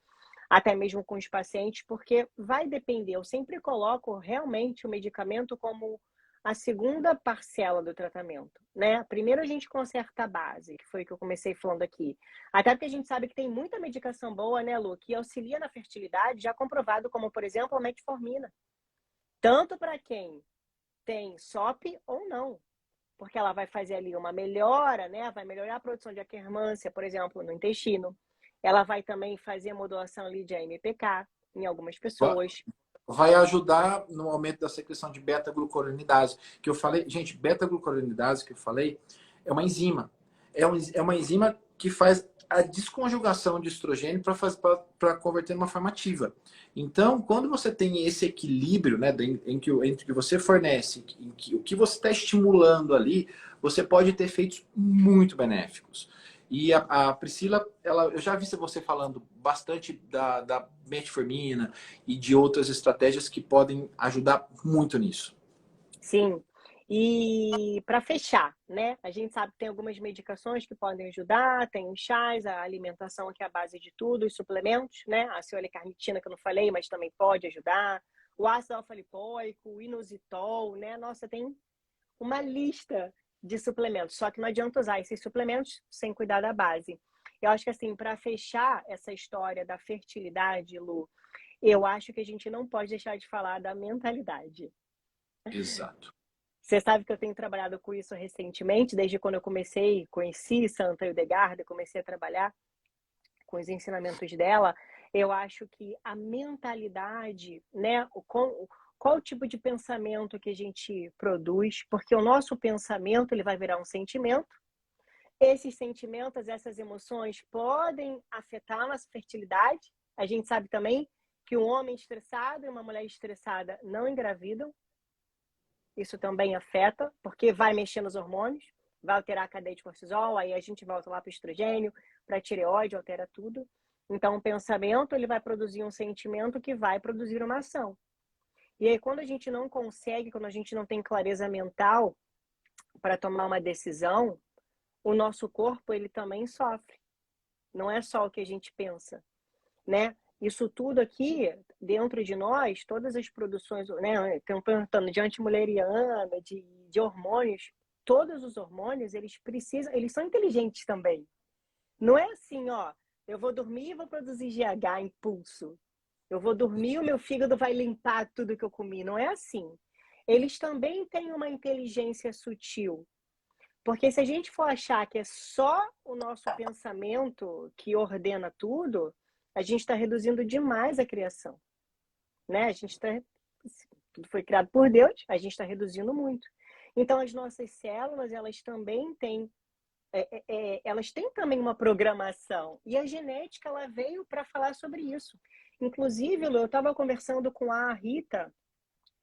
até mesmo com os pacientes, porque vai depender. Eu sempre coloco realmente o medicamento como a segunda parcela do tratamento, né? Primeiro a gente conserta a base, que foi o que eu comecei falando aqui. Até porque a gente sabe que tem muita medicação boa, né, Lu, que auxilia na fertilidade, já comprovado, como, por exemplo, a metformina. Tanto para quem tem SOP ou não, porque ela vai fazer ali uma melhora, né? Vai melhorar a produção de aquermância, por exemplo, no intestino. Ela vai também fazer modulação ali de AMPK em algumas pessoas. Vai ajudar no aumento da secreção de beta-glucuronidase, que eu falei. Gente, beta-glucuronidase que eu falei é uma enzima. É uma enzima que faz a desconjugação de estrogênio para converter numa forma ativa. Então, quando você tem esse equilíbrio, né, entre o que você fornece e o que você está estimulando ali, você pode ter efeitos muito benéficos. E a Priscila, eu já vi você falando bastante da metformina e de outras estratégias que podem ajudar muito nisso. Sim. E para fechar, né? A gente sabe que tem algumas medicações que podem ajudar, tem os chás, a alimentação que é a base de tudo, os suplementos, né? A L-carnitina que eu não falei, mas também pode ajudar. O ácido alfa-lipoico, o inositol, né? Nossa, tem uma lista de suplementos. Só que não adianta usar esses suplementos sem cuidar da base. Eu acho que assim, para fechar essa história da fertilidade, Lu, eu acho que a gente não pode deixar de falar da mentalidade. Exato. Você sabe que eu tenho trabalhado com isso recentemente, desde quando eu conheci Santa Hildegard, comecei a trabalhar com os ensinamentos dela. Eu acho que a mentalidade, né, qual o tipo de pensamento que a gente produz, porque o nosso pensamento ele vai virar um sentimento. Esses sentimentos, essas emoções podem afetar a nossa fertilidade. A gente sabe também que um homem estressado e uma mulher estressada não engravidam. Isso também afeta, porque vai mexer nos hormônios, vai alterar a cadeia de cortisol, aí a gente volta lá para o estrogênio, para a tireoide, altera tudo. Então, o pensamento ele vai produzir um sentimento que vai produzir uma ação. E aí, quando a gente não consegue, quando a gente não tem clareza mental para tomar uma decisão, o nosso corpo ele também sofre. Não é só o que a gente pensa, né? Isso tudo aqui, dentro de nós, todas as produções, né? Estão perguntando de antimuleriana, de hormônios. Todos os hormônios, eles são inteligentes também. Não é assim, ó, eu vou dormir e vou produzir GH, impulso. Eu vou dormir, o meu fígado vai limpar tudo que eu comi. Não é assim. Eles também têm uma inteligência sutil. Porque se a gente for achar que é só o nosso pensamento que ordena tudo, a gente está reduzindo demais a criação. Né? Tudo foi criado por Deus, a gente está reduzindo muito. Então, as nossas células, elas também têm uma programação. E a genética, ela veio para falar sobre isso. Inclusive, eu estava conversando com a Rita,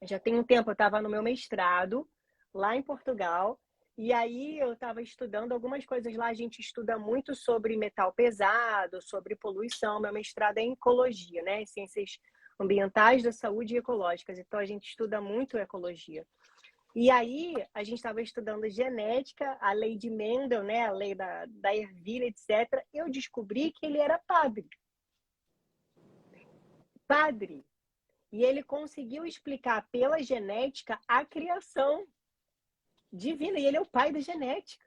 já tem um tempo, eu estava no meu mestrado, lá em Portugal, e aí eu estava estudando algumas coisas lá, a gente estuda muito sobre metal pesado, sobre poluição, meu mestrado é em ecologia, né? Ciências ambientais, da saúde e ecológicas, então a gente estuda muito ecologia. E aí a gente estava estudando genética, a lei de Mendel, né? A lei da ervilha, etc. Eu descobri que ele era padre. Padre. E ele conseguiu explicar pela genética a criação divina, e ele é o pai da genética.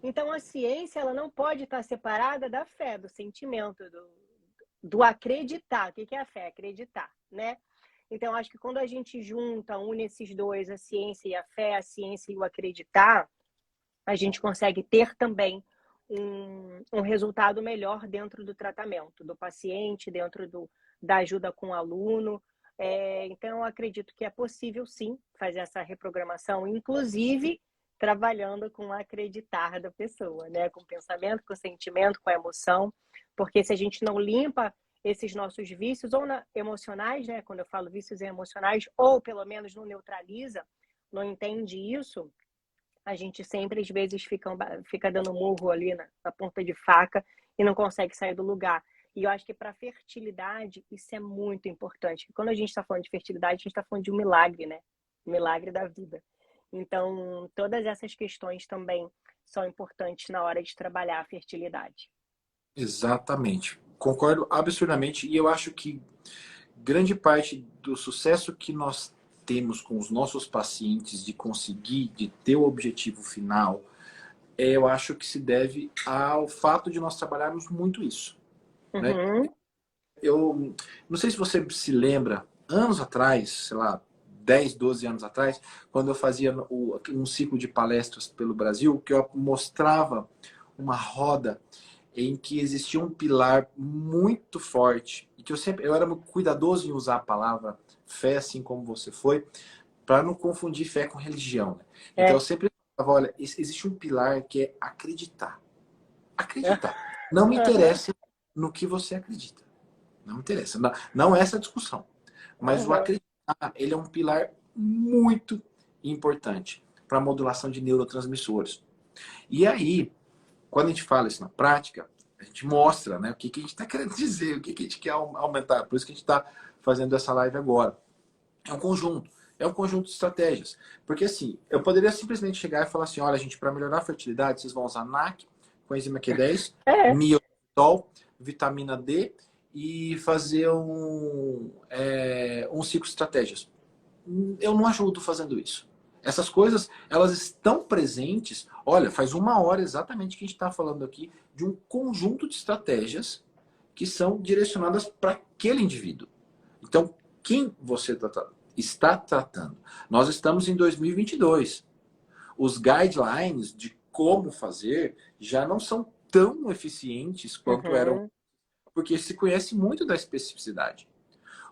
Então, a ciência ela não pode estar separada da fé, do sentimento, do acreditar. O que é a fé? Acreditar, né? Então, acho que quando a gente une esses dois, a ciência e a fé, a ciência e o acreditar, a gente consegue ter também um resultado melhor dentro do tratamento, do paciente, dentro da ajuda com o aluno. Então, eu acredito que é possível, sim, fazer essa reprogramação, inclusive trabalhando com o acreditar da pessoa, né? Com o pensamento, com o sentimento, com a emoção. Porque se a gente não limpa esses nossos vícios, ou emocionais, né? Quando eu falo vícios emocionais, ou pelo menos não neutraliza, não entende isso, a gente sempre, às vezes, fica dando murro ali na ponta de faca e não consegue sair do lugar. E eu acho que para fertilidade, isso é muito importante. Quando a gente está falando de fertilidade, a gente está falando de um milagre, né? O milagre da vida. Então, todas essas questões também são importantes na hora de trabalhar a fertilidade. Exatamente. Concordo absurdamente. E eu acho que grande parte do sucesso que nós temos com os nossos pacientes de conseguir, de ter o objetivo final, eu acho que se deve ao fato de nós trabalharmos muito isso. Né? Uhum. Eu não sei se você se lembra, anos atrás, sei lá, 10, 12 anos atrás, quando eu fazia um ciclo de palestras pelo Brasil, que eu mostrava uma roda em que existia um pilar muito forte, e que eu era muito cuidadoso em usar a palavra fé, assim como você foi, para não confundir fé com religião. Né? Então eu sempre falava, olha, existe um pilar que é acreditar. Acreditar. Não me interessa no que você acredita. Não me interessa. Não é essa discussão. Mas o acreditar, ele é um pilar muito importante para a modulação de neurotransmissores. E aí, quando a gente fala isso na prática, a gente mostra, né, o que a gente está querendo dizer, o que a gente quer aumentar. Por isso que a gente está fazendo essa live agora. É um conjunto. É um conjunto de estratégias. Porque assim, eu poderia simplesmente chegar e falar assim, olha, gente, para melhorar a fertilidade, vocês vão usar NAC, coenzima Q10, mioxidil, vitamina D e fazer um ciclo de estratégias. Eu não ajudo fazendo isso. Essas coisas, elas estão presentes. Olha, faz 1 hora exatamente que a gente está falando aqui de um conjunto de estratégias que são direcionadas para aquele indivíduo. Então, quem você está tratando? Nós estamos em 2022. Os guidelines de como fazer já não são tão eficientes quanto eram, porque se conhece muito da especificidade.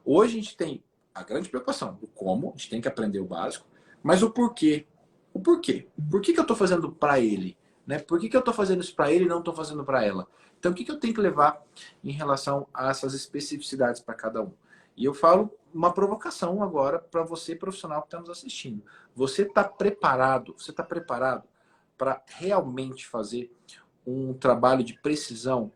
Hoje a gente tem a grande preocupação, o como, a gente tem que aprender o básico, mas o porquê. O porquê. Por que eu estou fazendo para ele? Né? Por que eu estou fazendo isso para ele e não estou fazendo para ela? Então, o que eu tenho que levar em relação a essas especificidades para cada um? E eu falo uma provocação agora para você, profissional que está nos assistindo. Você está preparado? Você está preparado para realmente fazer um trabalho de precisão,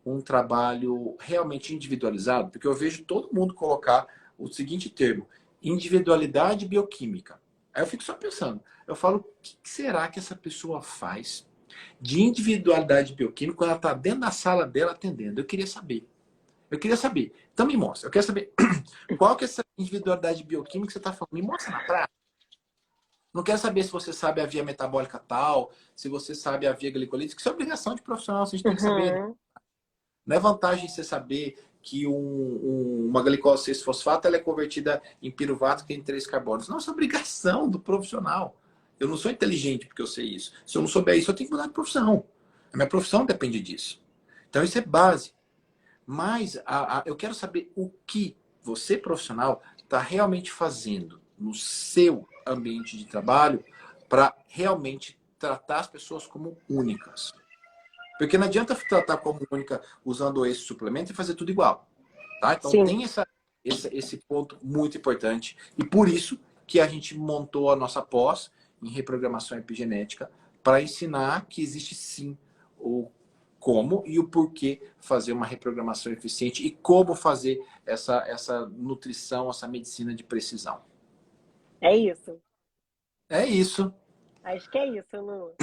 um trabalho realmente individualizado? Porque eu vejo todo mundo colocar o seguinte termo: individualidade bioquímica. Aí eu fico só pensando, eu falo, o que será que essa pessoa faz de individualidade bioquímica quando ela está dentro da sala dela atendendo? Eu queria saber. Eu queria saber. Então me mostra. Eu quero saber qual que é essa individualidade bioquímica que você está falando. Me mostra na prática. Não quero saber se você sabe a via metabólica tal, se você sabe a via glicolítica. Isso é obrigação de profissional, a gente tem que saber. Não é vantagem você saber que uma glicose 6-fosfato ela é convertida em piruvato que tem 3 carbonos. Não, isso é obrigação do profissional. Eu não sou inteligente porque eu sei isso. Se eu não souber isso, eu tenho que mudar de profissão. A minha profissão depende disso. Então isso é base. Mas eu quero saber o que você, profissional, está realmente fazendo no seu ambiente de trabalho para realmente tratar as pessoas como únicas. Porque não adianta tratar como única usando esse suplemento e fazer tudo igual. Tá? Então Sim. Tem esse ponto muito importante. E por isso que a gente montou a nossa pós em reprogramação epigenética para ensinar que existe sim o como e o porquê fazer uma reprogramação eficiente e como fazer essa nutrição, essa medicina de precisão. É isso. É isso. Acho que é isso, Lu.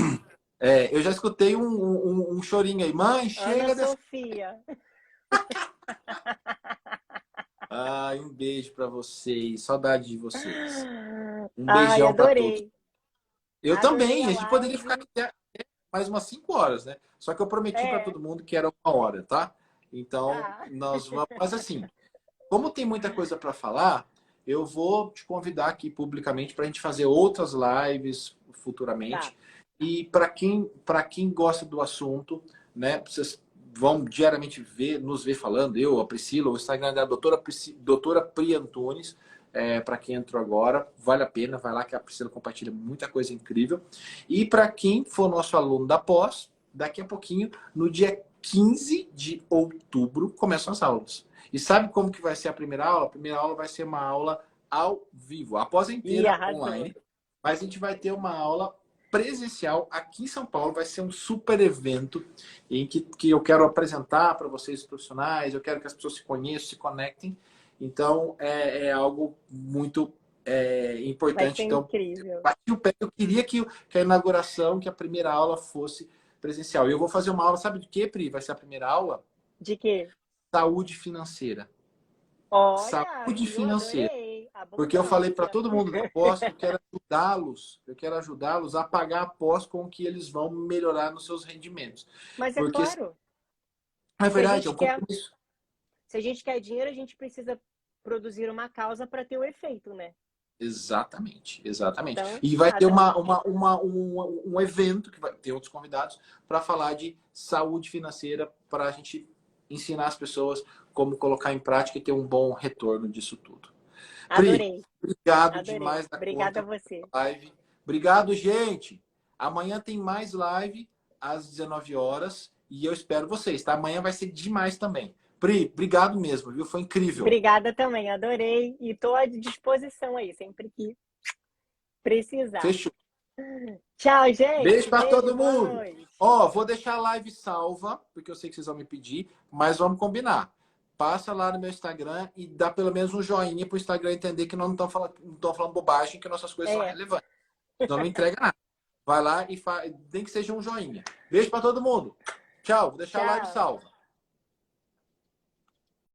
Eu já escutei um chorinho aí. Mãe, chega Ana Sofia. Ai, um beijo para vocês. Saudade de vocês. Um beijão para todos. Eu adorei também. A gente poderia ficar até mais umas 5 horas, né? Só que eu prometi para todo mundo que era 1 hora, tá? Então, nós vamos... Mas assim, como tem muita coisa para falar, eu vou te convidar aqui publicamente para a gente fazer outras lives futuramente. Tá. E para quem gosta do assunto, né? Vocês vão diariamente nos ver falando, eu, a Priscila, o Instagram da doutora Pri Antunes, para quem entrou agora, vale a pena, vai lá que a Priscila compartilha muita coisa incrível. E para quem for nosso aluno da pós, daqui a pouquinho, no dia 15 de outubro, começam as aulas. E sabe como que vai ser a primeira aula? A primeira aula vai ser uma aula ao vivo, a pós inteira online, mas a gente vai ter uma aula presencial aqui em São Paulo. Vai ser um super evento em que eu quero apresentar para vocês, os profissionais, eu quero que as pessoas se conheçam, se conectem. Então, é algo muito importante. Então, incrível. Eu queria que a inauguração, que a primeira aula fosse presencial. E eu vou fazer uma aula, sabe de quê, Pri? Vai ser a primeira aula? De quê? Saúde financeira. Olha, saúde financeira. Adorei. Porque eu falei para todo mundo da pós que eu quero ajudá-los a pagar a pós com que eles vão melhorar nos seus rendimentos. Mas porque, claro. É verdade, é um compromisso. Se a gente quer dinheiro, a gente precisa produzir uma causa para ter o efeito, né? Exatamente, exatamente. Então, e vai ter um evento, que vai ter outros convidados, para falar de saúde financeira, para a gente ensinar as pessoas como colocar em prática e ter um bom retorno disso tudo. Adorei. Pri, obrigado demais da Obrigada a você. Live. Obrigado, gente. Amanhã tem mais live às 19 horas e eu espero vocês, tá? Amanhã vai ser demais também. Pri, obrigado mesmo, viu? Foi incrível. Obrigada também, adorei. E estou à disposição aí, sempre que precisar. Fechou. Tchau, gente. Beijo para todo mundo. Ó, vou deixar a live salva, porque eu sei que vocês vão me pedir, mas vamos combinar. Passa lá no meu Instagram e dá pelo menos um joinha para o Instagram entender que nós não estamos falando bobagem, que nossas coisas são relevantes. Então não entrega nada. Vai lá e nem que seja um joinha. Beijo para todo mundo. Tchau. Vou deixar a live salva.